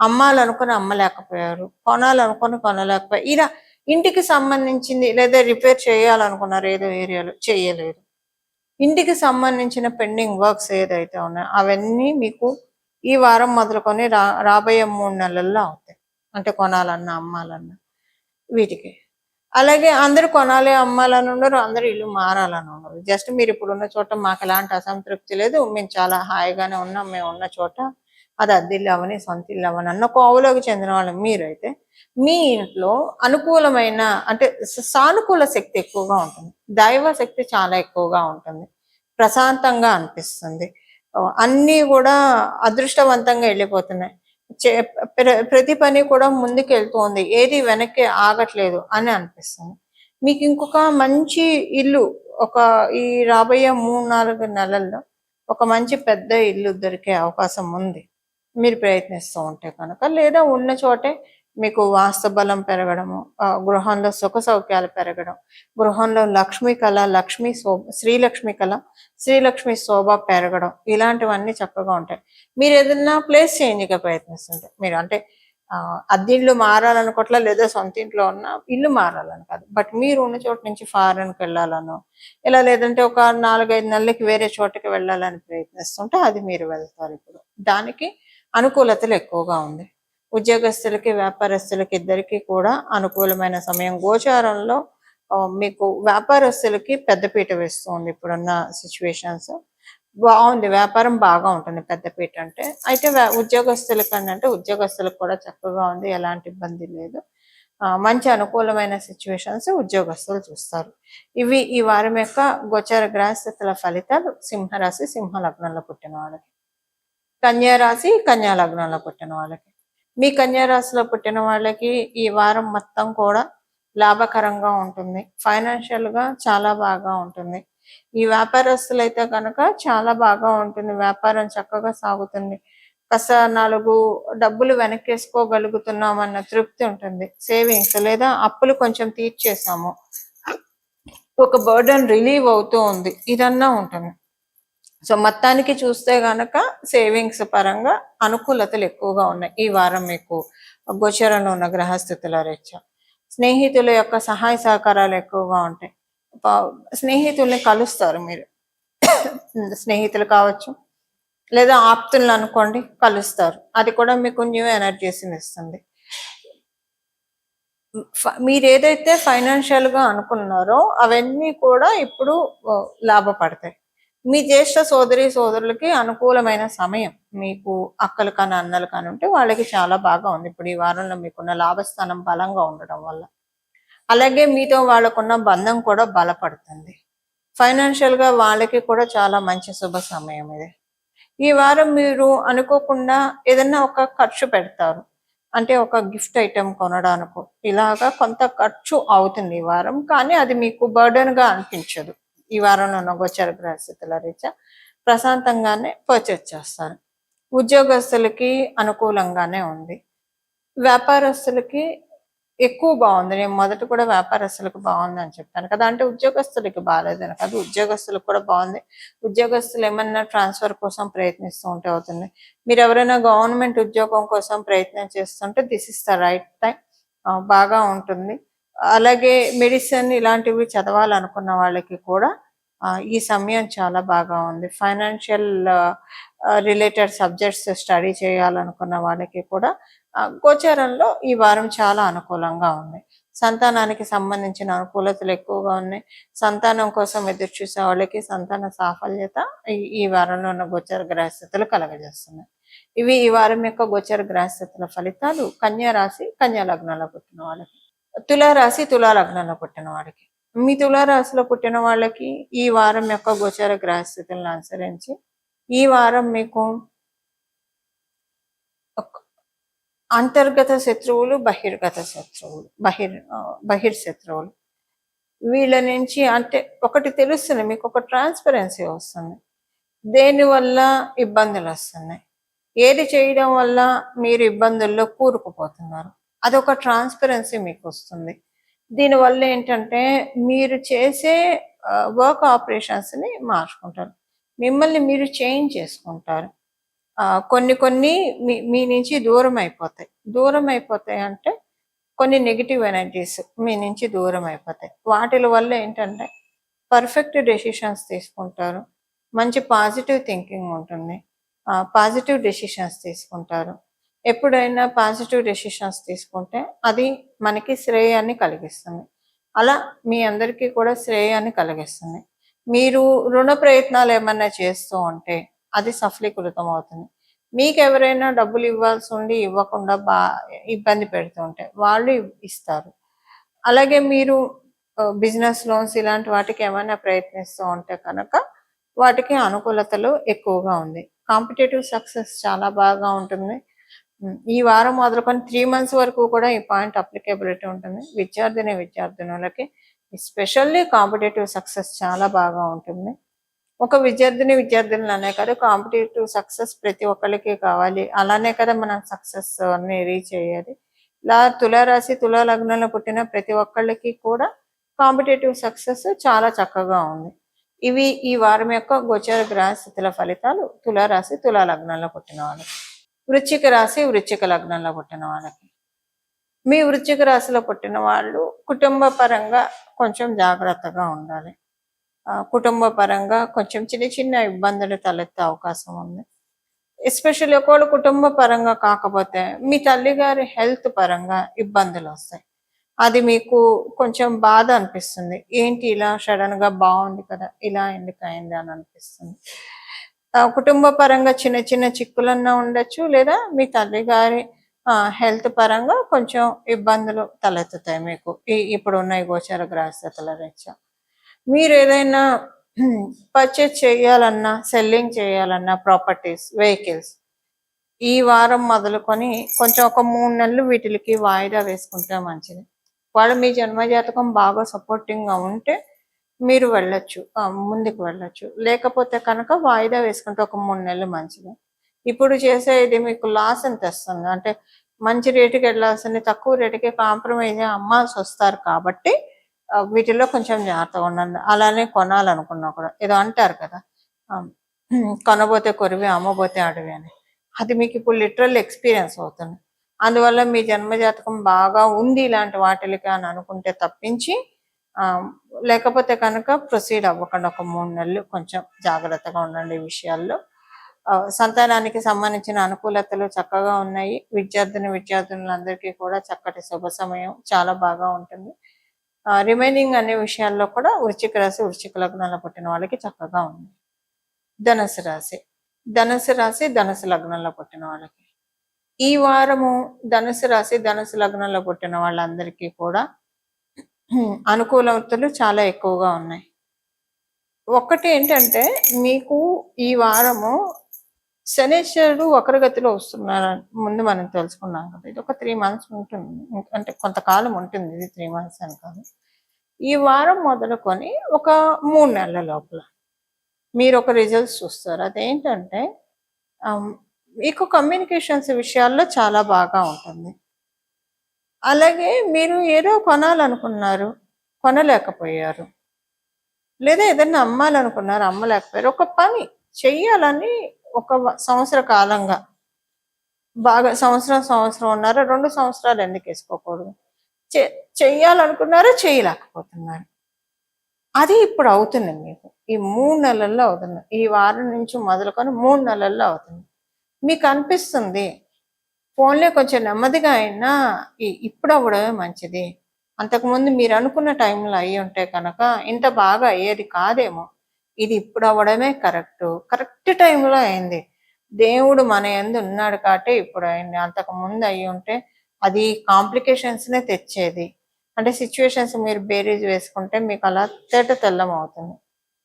అమ్మాలనుకొని అమ్మలేకపోయారు, కొనాలనుకొని కొనలేకపోయారు, ఇలా ఇంటికి సంబంధించింది లేదా రిపేర్ చేయాలనుకున్నారు ఏదో ఏరియాలో చేయలేదు, ఇంటికి సంబంధించిన పెండింగ్ వర్క్స్ ఏదైతే ఉన్నాయో అవన్నీ మీకు ఈ వారం మొదలుకొని రాబోయే 3 నెలల్లో అవుతాయి. అంటే కొనాలన్నా అమ్మాలన్నా వీటికి. అలాగే అందరూ కొనాలి అమ్మాలని ఉండరు, అందరూ ఇల్లు మారాలని ఉండరు. జస్ట్ మీరు ఇప్పుడున్న చోట మాకు ఎలాంటి అసంతృప్తి లేదు, మేము చాలా హాయిగానే ఉన్నాం, మేము ఉన్న చోట అది అద్దిల్లు అవని సొంత ఇల్లు అవని అన్న కోవలోకి చెందిన వాళ్ళు మీరైతే మీ ఇంట్లో అనుకూలమైన అంటే సానుకూల శక్తి ఎక్కువగా ఉంటుంది, దైవ శక్తి చాలా ఎక్కువగా ఉంటుంది, ప్రశాంతంగా అనిపిస్తుంది, అన్నీ కూడా అదృష్టవంతంగా వెళ్ళిపోతున్నాయి, ప్రతి పని కూడా ముందుకు వెళ్తుంది, ఏది వెనక్కి ఆగట్లేదు అని అనిపిస్తుంది. మీకు ఇంకొక మంచి ఇల్లు ఈ రాబోయే 3-4 నెలల్లో ఒక మంచి పెద్ద ఇల్లు దొరికే అవకాశం ఉంది మీరు ప్రయత్నిస్తూ ఉంటే కనుక. లేదా ఉన్న చోటే మీకు వాస్తు బలం పెరగడము, గృహంలో సుఖ సౌఖ్యాలు పెరగడం, గృహంలో లక్ష్మీ కళ, శ్రీలక్ష్మి కళ, శ్రీలక్ష్మి శోభ పెరగడం, ఇలాంటివన్నీ చక్కగా ఉంటాయి. మీరు ఏదైనా ప్లేస్ చేంజ్గా ప్రయత్నిస్తుంటే, మీరు అంటే అద్దిళ్ళు మారాలనుకోవట్లా, లేదా సొంత ఇంట్లో ఉన్న ఇల్లు మారాలని కాదు, బట్ మీరు ఉన్న చోట నుంచి ఫారెన్కి వెళ్ళాలనో, ఇలా లేదంటే ఒక 4-5 నెలలకి వేరే చోటకి వెళ్ళాలని ప్రయత్నిస్తుంటే అది మీరు వెళ్తారు. ఇప్పుడు దానికి అనుకూలతలు ఎక్కువగా ఉంది. ఉద్యోగస్తులకి, వ్యాపారస్తులకి ఇద్దరికి కూడా అనుకూలమైన సమయం. గోచారంలో మీకు వ్యాపారస్తులకి పెద్దపీట వేస్తుంది ఇప్పుడున్న సిచ్యువేషన్స్. బాగుంది, వ్యాపారం బాగా ఉంటుంది పెద్దపీట అంటే. అయితే ఉద్యోగస్తులకి ఉద్యోగస్తులకు కూడా చక్కగా ఉంది, ఎలాంటి ఇబ్బంది లేదు, మంచి అనుకూలమైన సిచ్యువేషన్స్ ఉద్యోగస్తులు చూస్తారు. ఇవి ఈ వారం యొక్క గోచర గ్రహస్థితుల ఫలితాలు సింహరాశి, సింహ లగ్నంలో పుట్టిన వాళ్ళకి. కన్యారాశి, కన్యా లగ్నంలో పుట్టిన వాళ్ళకి. మీ కన్యారాశిలో పుట్టిన వాళ్ళకి ఈ వారం మొత్తం కూడా లాభకరంగా ఉంటుంది, ఫైనాన్షియల్గా చాలా బాగా ఉంటుంది. ఈ వ్యాపారస్తులు అయితే కనుక చాలా బాగా ఉంటుంది, వ్యాపారం చక్కగా సాగుతుంది, కాస్త 4 డబ్బులు వెనక్కేసుకోగలుగుతున్నామన్న తృప్తి ఉంటుంది, సేవింగ్స్ లేదా అప్పులు కొంచెం తీర్చేసాము, ఒక బర్డన్ రిలీవ్ అవుతూ ఉంది, ఇదన్నా ఉంటుంది. సో మొత్తానికి చూస్తే గనక సేవింగ్స్ పరంగా అనుకూలతలు ఎక్కువగా ఉన్నాయి ఈ వారం మీకు గోచరంలో ఉన్న గ్రహస్థితుల రీత్యా. స్నేహితుల యొక్క సహాయ సహకారాలు ఎక్కువగా ఉంటాయి, స్నేహితుల్ని కలుస్తారు మీరు, స్నేహితులు కావచ్చు, లేదా ఆప్తులను అనుకోండి కలుస్తారు. అది కూడా మీకు న్యూ ఎనర్జీస్‌ని ఇస్తుంది. మీరేదైతే ఫైనాన్షియల్‌గా అనుకున్నారో అవన్నీ కూడా ఇప్పుడు లాభపడతాయి. మీ జ్యేష్ఠ సోదరి, సోదరులకి అనుకూలమైన సమయం. మీకు అక్కలు కానీ, అన్నలు కానీ ఉంటే వాళ్ళకి చాలా బాగా ఉంది. ఇప్పుడు ఈ వారంలో మీకున్న లాభస్థానం బలంగా ఉండడం వల్ల. అలాగే మీతో వాళ్ళకున్న బంధం కూడా బలపడుతుంది. ఫైనాన్షియల్‌గా వాళ్ళకి కూడా చాలా మంచి శుభ సమయం ఇది. ఈ వారం మీరు అనుకోకుండా ఏదన్నా ఒక ఖర్చు పెడతారు. అంటే ఒక గిఫ్ట్ ఐటెమ్ కొనడానికో, ఇలాగా కొంత ఖర్చు అవుతుంది ఈ వారం. కానీ అది మీకు బర్డెన్‌గా అనిపించదు. ఈ వారంలో ఉన్న గోచర గ్రహస్థితుల రీత్యా ప్రశాంతంగానే పర్చేజ్ చేస్తారు. ఉద్యోగస్తులకి అనుకూలంగానే ఉంది. వ్యాపారస్తులకి ఎక్కువ బాగుంది. నేను మొదట కూడా వ్యాపారస్తులకు బాగుందని చెప్పాను కదా! అంటే ఉద్యోగస్తులకి బాలేదని కాదు. ఉద్యోగస్తులకు కూడా బాగుంది. ఉద్యోగస్తులు ఏమన్నా ట్రాన్స్‌ఫర్ కోసం ప్రయత్నిస్తూ ఉంటే అవుతుంది. మీరెవరైనా గవర్నమెంట్ ఉద్యోగం కోసం ప్రయత్నం చేస్తుంటే this is the right time. బాగా ఉంటుంది. అలాగే మెడిసిన్ ఇలాంటివి చదవాలనుకున్న వాళ్ళకి కూడా ఈ సమయం చాలా బాగా ఉంది. ఫైనాన్షియల్ రిలేటెడ్ సబ్జెక్ట్స్ స్టడీ చేయాలనుకున్న వాళ్ళకి కూడా గోచారంలో ఈ వారం చాలా అనుకూలంగా ఉంది. సంతానానికి సంబంధించిన అనుకూలతలు ఎక్కువగా ఉన్నాయి. సంతానం కోసం ఎదురు చూసే వాళ్ళకి సంతాన సాఫల్యత ఈ వారంలో ఉన్న గోచర గ్రహస్థితులు కలగజేస్తున్నాయి. ఇవి ఈ వారం యొక్క గోచర గ్రహస్థితుల ఫలితాలు కన్యా రాశి, కన్యా లగ్నంలో పుట్టిన వాళ్ళకి. తులారాశి, తులా లగ్నంలో పుట్టిన వాడికి. మీ తులారాశిలో పుట్టిన వాళ్ళకి ఈ వారం యొక్క గోచర గ్రహస్థితులను అనుసరించి ఈ వారం మీకు అంతర్గత శత్రువులు, బహిర్గత శత్రువులు, బహిర్శత్రువులు వీళ్ళ నుంచి అంటే ఒకటి తెలుస్తుంది, మీకు ఒక ట్రాన్స్పరెన్సీ వస్తుంది. దేనివల్ల ఇబ్బందులు వస్తున్నాయి, ఏది చేయడం వల్ల మీరు ఇబ్బందుల్లో కూరుకుపోతున్నారు, అదొక ట్రాన్స్పరెన్సీ మీకు వస్తుంది. దీనివల్ల ఏంటంటే మీరు చేసే వర్క్ ఆపరేషన్స్ని మార్చుకుంటారు, మిమ్మల్ని మీరు చేంజ్ చేసుకుంటారు. కొన్ని కొన్ని మీ నుంచి దూరం అయిపోతాయి. దూరం అయిపోతాయి అంటే కొన్ని నెగిటివ్ ఎనర్జీస్ మీ నుంచి దూరం అయిపోతాయి. వాటిల వల్ల ఏంటంటే పర్ఫెక్ట్ డెసిషన్స్ తీసుకుంటారు. మంచి పాజిటివ్ థింకింగ్ ఉంటుంది. పాజిటివ్ డెసిషన్స్ తీసుకుంటారు. ఎప్పుడైనా పాజిటివ్ డెసిషన్స్ తీసుకుంటే అది మనకి శ్రేయాన్ని కలిగిస్తుంది. అలా మీ అందరికీ కూడా శ్రేయాన్ని కలిగిస్తుంది. మీరు రుణ ప్రయత్నాలు ఏమన్నా చేస్తూ ఉంటే అది సఫలీకృతం అవుతుంది. మీకు ఎవరైనా డబ్బులు ఇవ్వాల్సి ఉండి ఇవ్వకుండా ఇబ్బంది పెడుతూ ఉంటే వాళ్ళు ఇస్తారు. అలాగే మీరు బిజినెస్ లోన్స్ ఇలాంటి వాటికి ఏమైనా ప్రయత్నిస్తూ ఉంటే కనుక వాటికి అనుకూలతలు ఎక్కువగా ఉంది. కాంపిటేటివ్ సక్సెస్ చాలా బాగా ఉంటుంది. ఈ వారం మొదలుకొని 3 months వరకు కూడా ఈ పాయింట్ అప్లికేబిలిటీ ఉంటుంది. విద్యార్థినులకి ఎస్పెషల్లీ కాంపిటేటివ్ సక్సెస్ చాలా బాగా ఉంటుంది. ఒక విద్యార్థులనే కాదు, కాంపిటేటివ్ సక్సెస్ ప్రతి ఒక్కరికి కావాలి. అలానే కదా మనం సక్సెస్ ని రీచ్ అయ్యేది. ఇలా తులారాశి, తులా లగ్నంలో పుట్టిన ప్రతి ఒక్కళ్ళకి కూడా కాంపిటేటివ్ సక్సెస్ చాలా చక్కగా ఉంది. ఇవి ఈ వారం యొక్క గోచర గ్రహస్థితుల ఫలితాలు తులారాశి, తులా లగ్నంలో పుట్టిన వాళ్ళకి. వృశ్చిక రాశి, వృశ్చిక లగ్నంలో పుట్టిన వాళ్ళకి. మీ వృశ్చిక రాశిలో పుట్టిన వాళ్ళు కుటుంబ పరంగా కొంచెం జాగ్రత్తగా ఉండాలి. కుటుంబ పరంగా కొంచెం చిన్న చిన్న ఇబ్బందులు తలెత్తే అవకాశం ఉంది. ఎస్పెషల్లీ ఒకవేళ కుటుంబ పరంగా కాకపోతే మీ తల్లిగారి హెల్త్ పరంగా ఇబ్బందులు వస్తాయి. అది మీకు కొంచెం బాధ అనిపిస్తుంది. ఏంటి ఇలా సడన్ గా బాగుంది కదా, ఇలా ఎందుకు అయింది అని అనిపిస్తుంది. కుటుంబ పరంగా చిన్న చిన్న చిక్కులన్నా ఉండొచ్చు, లేదా మీ తల్లిగారి హెల్త్ పరంగా కొంచెం ఇబ్బందులు తలెత్తుతాయి మీకు ఇప్పుడున్న ఈ గోచర గ్రహస్థితుల రీత్యా. మీరు ఏదైనా పర్చేజ్ చేయాలన్నా, సెల్లింగ్ చేయాలన్నా, ప్రాపర్టీస్, వెహికల్స్ ఈ వారం మొదలుకొని కొంచెం ఒక 3 నెలలు వీటికి వాయిదా వేసుకుంటే మంచిది. వాళ్ళు మీ జన్మజాతకం బాగా సపోర్టింగ్గా ఉంటే మీరు వెళ్ళొచ్చు, ముందుకు వెళ్ళొచ్చు. లేకపోతే కనుక వాయిదా వేసుకుంటే ఒక 3 నెలలు మంచిది. ఇప్పుడు చేసే ఇది మీకు లాస్ ఎంత వస్తుంది అంటే మంచి రేటుకి వెళ్ళాల్సింది తక్కువ రేటుకి కాంప్రమైజ్ అమ్మాల్సి వస్తారు. కాబట్టి వీటిల్లో కొంచెం జాగ్రత్తగా ఉండండి. అలానే కొనాలనుకున్నా కూడా ఏదో అంటారు కదా, కొనబోతే కొరివి అమ్మబోతే అడవి అని. అది మీకు ఇప్పుడు లిటరల్ ఎక్స్పీరియన్స్ అవుతుంది. అందువల్ల మీ జన్మజాతకం బాగా ఉంది ఇలాంటి వాటికి అని అనుకుంటే తప్పించి లేకపోతే కనుక ప్రొసీడ్ అవ్వకుండా ఒక 3 నెలలు కొంచెం జాగ్రత్తగా ఉండండి ఈ విషయాల్లో. సంతానానికి సంబంధించిన అనుకూలతలు చక్కగా ఉన్నాయి. విద్యార్థులందరికీ కూడా చక్కటి శుభ సమయం చాలా బాగా ఉంటుంది. రిమైనింగ్ అనే విషయాల్లో కూడా వృశ్చిక రాశి, వృశ్చిక లగ్నంలో పుట్టిన వాళ్ళకి చక్కగా ఉంది. ధనుసు రాశి, ధనుసు లగ్నంలో పుట్టిన వాళ్ళకి ఈ వారము ధనుసు రాశి, ధనుసు లగ్నంలో పుట్టిన వాళ్ళందరికీ కూడా అనుకూలతలు చాలా ఎక్కువగా ఉన్నాయి. ఒకటి ఏంటంటే మీకు ఈ వారము శనేశ్వరుడు వక్రగతిలో వస్తున్నారు ముందు మనం తెలుసుకున్నాం కదా. ఇది ఒక 3 months ఉంటుంది, అంటే కొంతకాలం ఉంటుంది. ఇది 3 months అని కాదు. ఈ వారం మొదలుకొని ఒక 3 నెలల లోపల మీరు ఒక రిజల్ట్స్ చూస్తారు. అదేంటంటే మీకు కమ్యూనికేషన్స్ విషయాల్లో చాలా బాగా ఉంటుంది. అలాగే మీరు ఏదో కొనాలనుకున్నారు, కొనలేకపోయారు. లేదా ఏదైనా అమ్మాలనుకున్నారు, అమ్మలేకపోయారు. ఒక పని చెయ్యాలని ఒక సంవత్సర కాలంగా బాగా సంవత్సరం ఉన్నారు, 2 సంవత్సరాలు ఎందుకు వేసుకోకూడదు, చెయ్యాలనుకున్నారో చేయలేకపోతున్నారు. అది ఇప్పుడు అవుతుంది మీకు. ఈ 3 నెలల్లో అవుతుంది. ఈ వారం నుంచి మొదలుకొని 3 నెలల్లో అవుతుంది. మీకు అనిపిస్తుంది ఫోన్లే కొంచెం నెమ్మదిగా అయినా ఇప్పుడు అవ్వడమే మంచిది. అంతకుముందు మీరు అనుకున్న టైంలో అయ్యి ఉంటే కనుక ఇంత బాగా అయ్యేది కాదేమో. ఇది ఇప్పుడు అవ్వడమే కరెక్ట్ టైంలో అయింది. దేవుడు మన యందు ఉన్నాడు కాబట్టి ఇప్పుడు అయింది. అంతకు ముందు అయ్యి ఉంటే అది కాంప్లికేషన్స్నే తెచ్చేది. అంటే సిచ్యువేషన్స్ మీరు బేరీజ్ వేసుకుంటే మీకు అలా తెల్లం అవుతుంది.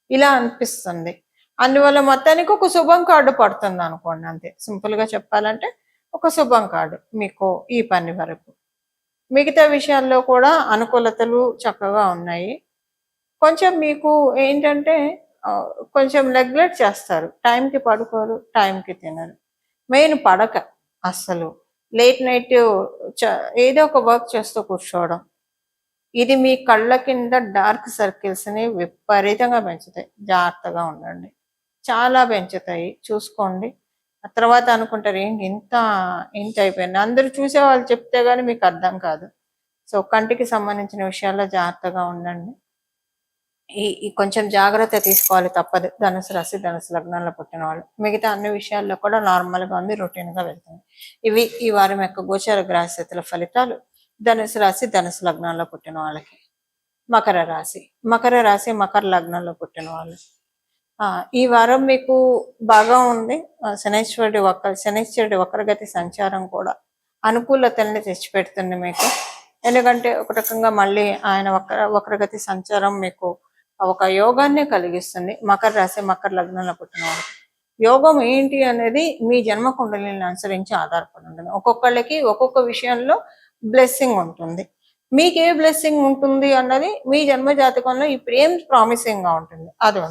ఇలా అనిపిస్తుంది. అందువల్ల మొత్తానికి ఒక శుభం కార్డు పడుతుంది అనుకోండి, అంతే. సింపుల్గా చెప్పాలంటే ఒక శుభం కార్డు మీకు ఈ పని వరకు. మిగతా విషయాల్లో కూడా అనుకూలతలు చక్కగా ఉన్నాయి. కొంచెం మీకు ఏంటంటే కొంచెం నెగ్లెక్ట్ చేస్తారు. టైంకి పడుకోరు, టైంకి తినరు. మెయిన్ పడక అస్సలు లేట్ నైట్ ఏదో ఒక వర్క్ చేస్తూ కూర్చోవడం. ఇది మీ కళ్ళ కింద డార్క్ సర్కిల్స్ని విపరీతంగా పెంచుతాయి. జాగ్రత్తగా ఉండండి. చాలా పెంచుతాయి, చూసుకోండి. ఆ తర్వాత అనుకుంటారు ఏంటి ఇంత అయిపోయింది. అందరూ చూసే వాళ్ళు చెప్తే కానీ మీకు అర్థం కాదు. సో కంటికి సంబంధించిన విషయాల్లో జాగ్రత్తగా ఉండండి. ఈ కొంచెం జాగ్రత్త తీసుకోవాలి, తప్పదు. ధనుసు రాశి, ధనుసు లగ్నంలో పుట్టిన వాళ్ళు. మిగతా అన్ని విషయాల్లో కూడా నార్మల్గా ఉంది, రొటీన్గా వెళ్తుంది. ఇవి ఈ వారం యొక్క గోచార గ్రహస్థితుల ఫలితాలు ధనుసు రాశి, ధనుసు లగ్నంలో పుట్టిన వాళ్ళకి. మకర రాశి, మకర లగ్నంలో పుట్టిన వాళ్ళు. ఈ వారం మీకు బాగా ఉంది. శనేశ్వరుడి వక్రగతి సంచారం కూడా అనుకూలతల్ని తెచ్చిపెడుతుంది మీకు. ఎందుకంటే ఒక రకంగా మళ్ళీ ఆయన వక్రగతి సంచారం మీకు ఒక యోగాన్ని కలిగిస్తుంది. మకర రాశి, మకర లగ్నంలో పుట్టిన వాళ్ళకి యోగం ఏంటి అనేది మీ జన్మ కుండలిని అనుసరించి ఆధారపడి ఉంటుంది. ఒక్కొక్కళ్ళకి ఒక్కొక్క విషయంలో బ్లెస్సింగ్ ఉంటుంది. మీకు ఏ బ్లెస్సింగ్ ఉంటుంది అన్నది మీ జన్మ జాతకంలో ఇప్పుడు ఏం ప్రామిసింగ్ గా ఉంటుంది అది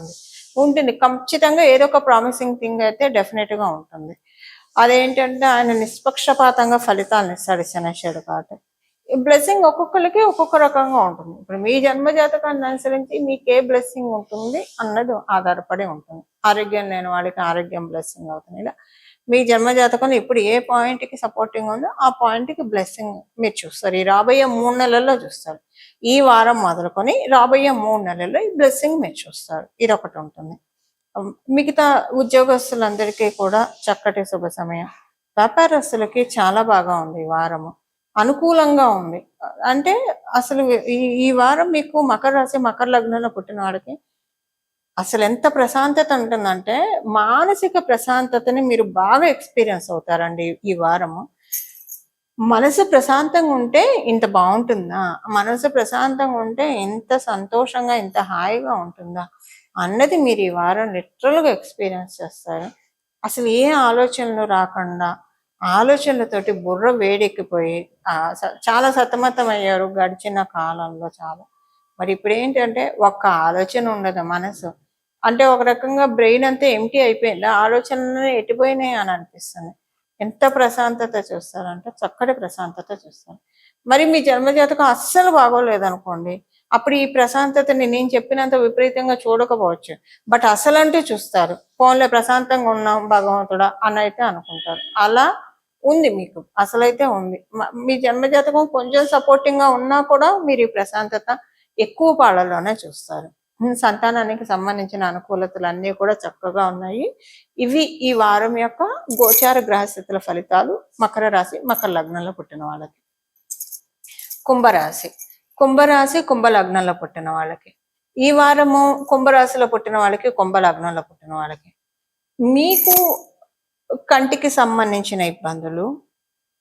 ఉంటుంది. ఖచ్చితంగా ఏదో ఒక ప్రామిసింగ్ థింగ్ అయితే డెఫినెట్ గా ఉంటుంది. అదేంటంటే ఆయన నిష్పక్షపాతంగా ఫలితాలను ఇస్తాడు శనేశ్వరుడు కాబట్టి. బ్లెస్సింగ్ ఒక్కొక్కరికి ఒక్కొక్క రకంగా ఉంటుంది. ఇప్పుడు మీ జన్మ జాతకాన్ని అనుసరించి మీకు ఏ బ్లెస్సింగ్ ఉంటుంది అన్నది ఆధారపడి ఉంటుంది. ఆరోగ్యం లేని వాళ్ళకి ఆరోగ్యం బ్లెస్సింగ్ అవుతుంది. ఇలా మీ జన్మ జాతకంలో ఇప్పుడు ఏ పాయింట్కి సపోర్టింగ్ ఉందో ఆ పాయింట్కి బ్లెస్సింగ్ మీరు చూస్తారు. ఈ రాబోయే 3 నెలల్లో చూస్తారు. ఈ వారం మొదలుకొని రాబోయే 3 నెలల్లో ఈ బ్లెస్సింగ్ మీరు చూస్తారు. ఇది ఒకటి ఉంటుంది. మిగతా ఉద్యోగస్తులందరికీ కూడా చక్కటి శుభ సమయం. వ్యాపారస్తులకి చాలా బాగా ఉంది. ఈ వారము అనుకూలంగా ఉంది. అంటే అసలు ఈ వారం మీకు మకర రాశి, మకర లగ్నంలో పుట్టిన వాడికి అసలు ఎంత ప్రశాంతత ఉంటుందంటే మానసిక ప్రశాంతతని మీరు బాగా ఎక్స్పీరియన్స్ అవుతారండి ఈ వారము. మనసు ప్రశాంతంగా ఉంటే ఇంత బాగుంటుందా, మనసు ప్రశాంతంగా ఉంటే ఇంత సంతోషంగా ఇంత హాయిగా ఉంటుందా అన్నది మీరు ఈ వారం లిటరల్గా ఎక్స్పీరియన్స్ చేస్తారు. అసలు ఏ ఆలోచనలు రాకుండా ఆలోచనలతోటి బుర్ర వేడెక్కిపోయి చాలా సతమతం అయ్యారు గడిచిన కాలంలో చాలా. మరి ఇప్పుడు ఏంటంటే ఒక్క ఆలోచన ఉండదు మనసు. అంటే ఒక రకంగా బ్రెయిన్ అంతా ఎంటీ అయిపోయింది, ఆలోచనలు ఎట్టిపోయినాయి అని అనిపిస్తుంది. ఎంత ప్రశాంతత చూస్తారంటే చక్కటి ప్రశాంతత చూస్తారు. మరి మీ జన్మజాతకం అస్సలు బాగోలేదనుకోండి, అప్పుడు ఈ ప్రశాంతతని నేను చెప్పినంత విపరీతంగా చూడకపోవచ్చు, బట్ అసలంటూ చూస్తారు. ఫోన్లో ప్రశాంతంగా ఉన్నాం భగవంతుడా అని అయితే అనుకుంటారు. అలా ఉంది మీకు, అసలైతే ఉంది. మీ జన్మజాతకం కొంచెం సపోర్టింగ్ గా ఉన్నా కూడా మీరు ఈ ప్రశాంతత ఎక్కువ పాళ్ళలోనే చూస్తారు. సంతానానికి సంబంధించిన అనుకూలతలు అన్నీ కూడా చక్కగా ఉన్నాయి. ఇవి ఈ వారం యొక్క గోచార గ్రహస్థితుల ఫలితాలు మకర రాశి, మకర లగ్నంలో పుట్టిన వాళ్ళకి. కుంభరాశి, కుంభరాశి కుంభ లగ్నంలో పుట్టిన వాళ్ళకి ఈ వారము కుంభరాశిలో పుట్టిన వాళ్ళకి, కుంభ లగ్నంలో పుట్టిన వాళ్ళకి మీకు కంటికి సంబంధించిన ఇబ్బందులు,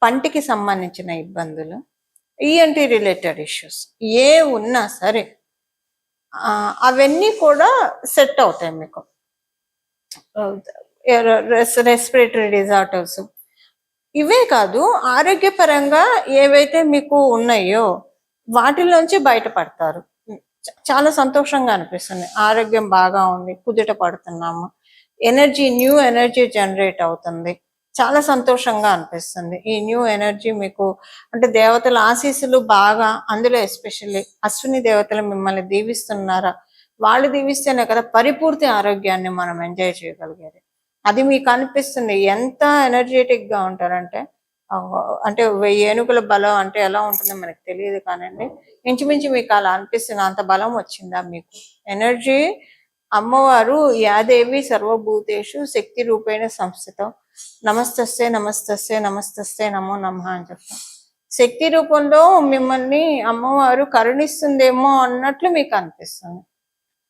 పంటికి సంబంధించిన ఇబ్బందులు, ఈఎన్టీ రిలేటెడ్ ఇష్యూస్ ఏ ఉన్నా సరే అవన్నీ కూడా సెట్ అవుతాయి మీకు. రెస్పిరేటరీ డిజార్డర్స్ ఇవే కాదు, ఆరోగ్యపరంగా ఏవైతే మీకు ఉన్నాయో వాటిలోంచి బయటపడతారు. చాలా సంతోషంగా అనిపిస్తుంది. ఆరోగ్యం బాగా ఉంది, కుదుట పడుతున్నాము, ఎనర్జీ, న్యూ ఎనర్జీ జనరేట్ అవుతుంది, చాలా సంతోషంగా అనిపిస్తుంది. ఈ న్యూ ఎనర్జీ మీకు అంటే దేవతల ఆశీస్సులు బాగా, అందులో ఎస్పెషల్లీ అశ్విని దేవతలు మిమ్మల్ని దీవిస్తున్నారా, వాళ్ళు దీవిస్తేనే కదా పరిపూర్తి ఆరోగ్యాన్ని మనం ఎంజాయ్ చేయగలిగేది. అది మీకు అనిపిస్తుంది. ఎంత ఎనర్జెటిక్ గా ఉంటారంటే, అంటే 1000 ఏనుగుల బలం అంటే ఎలా ఉంటుందో మనకు తెలియదు కానండి, ఇంచుమించు మీకు అలా అనిపిస్తుంది. అంత బలం వచ్చిందా మీకు ఎనర్జీ. అమ్మవారు యాదేవి సర్వభూతేషు శక్తి రూపేణ సంస్థితం, నమస్తస్తే నమస్తస్తే నమస్తస్తే నమో నమః అని చెప్తాం. శక్తి రూపంలో మిమ్మల్ని అమ్మవారు కరుణిస్తుందేమో అన్నట్లు మీకు అనిపిస్తుంది.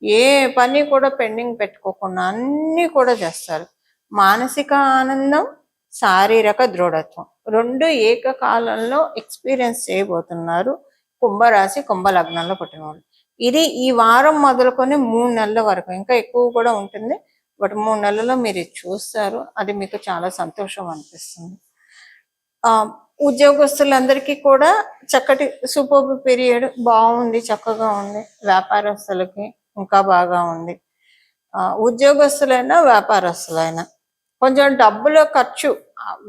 ఏ పని కూడా పెండింగ్ పెట్టుకోకుండా అన్ని కూడా చేస్తారు. మానసిక ఆనందం, శారీరక దృఢత్వం రెండు ఏకకాలంలో ఎక్స్పీరియన్స్ చేయబోతున్నారు కుంభరాశి, కుంభ లగ్నంలో పుట్టిన వాళ్ళు. ఇది ఈ వారం మొదలుకొని 3 నెలల వరకు, ఇంకా ఎక్కువ కూడా ఉంటుంది, బట్ 3 నెలల్లో మీరు చూస్తారు. అది మీకు చాలా సంతోషం అనిపిస్తుంది. ఉద్యోగస్తులందరికీ కూడా చక్కటి సూపర్ పీరియడ్, బాగుంది, చక్కగా ఉంది. వ్యాపారస్తులకి ఇంకా బాగా ఉంది. ఉద్యోగస్తులైనా వ్యాపారస్తులైనా కొంచెం డబ్బుల ఖర్చు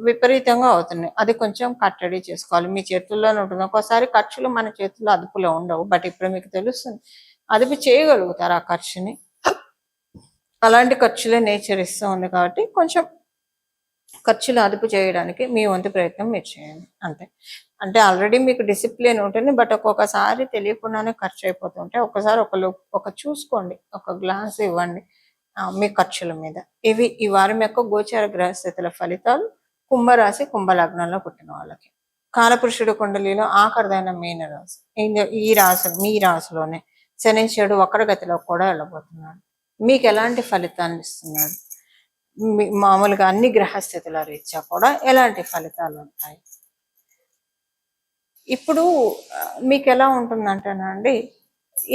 విపరీతంగా అవుతున్నాయి. అది కొంచెం కట్టడి చేసుకోవాలి, మీ చేతుల్లోనే ఉంటుంది. ఒక్కోసారి ఖర్చులు మన చేతుల్లో అదుపులో ఉండవు, బట్ ఇప్పుడు మీకు తెలుస్తుంది, అదుపు చేయగలుగుతారు ఆ ఖర్చుని. అలాంటి ఖర్చులే నేచర్ ఇస్తూ ఉంది కాబట్టి కొంచెం ఖర్చులు అదుపు చేయడానికి మీ వంతు ప్రయత్నం మీరు చేయండి అంతే. అంటే ఆల్రెడీ మీకు డిసిప్లిన్ ఉంటుంది, బట్ ఒక్కొక్కసారి తెలియకుండానే ఖర్చు అయిపోతుంటే ఒక్కసారి ఒక చూసుకోండి, ఒక గ్లాస్ ఇవ్వండి మీ ఖర్చుల మీద. ఇవి ఈ వారం యొక్క గోచార గ్రహస్థితుల ఫలితాలు కుంభరాశి, కుంభ లగ్నంలో పుట్టిన వాళ్ళకి. కాలపురుషుడు కుండలిలో ఆఖరిదైన మీన రాశి, ఈ రాశి మీ రాశిలోనే శనిశ్వరుడు వక్రగతిలో కూడా వెళ్ళబోతున్నాడు. మీకు ఎలాంటి ఫలితాన్ని ఇస్తున్నాడు, మామూలుగా అన్ని గ్రహస్థితుల రీత్యా కూడా ఎలాంటి ఫలితాలు ఉంటాయి. ఇప్పుడు మీకు ఎలా ఉంటుందంటేనండి,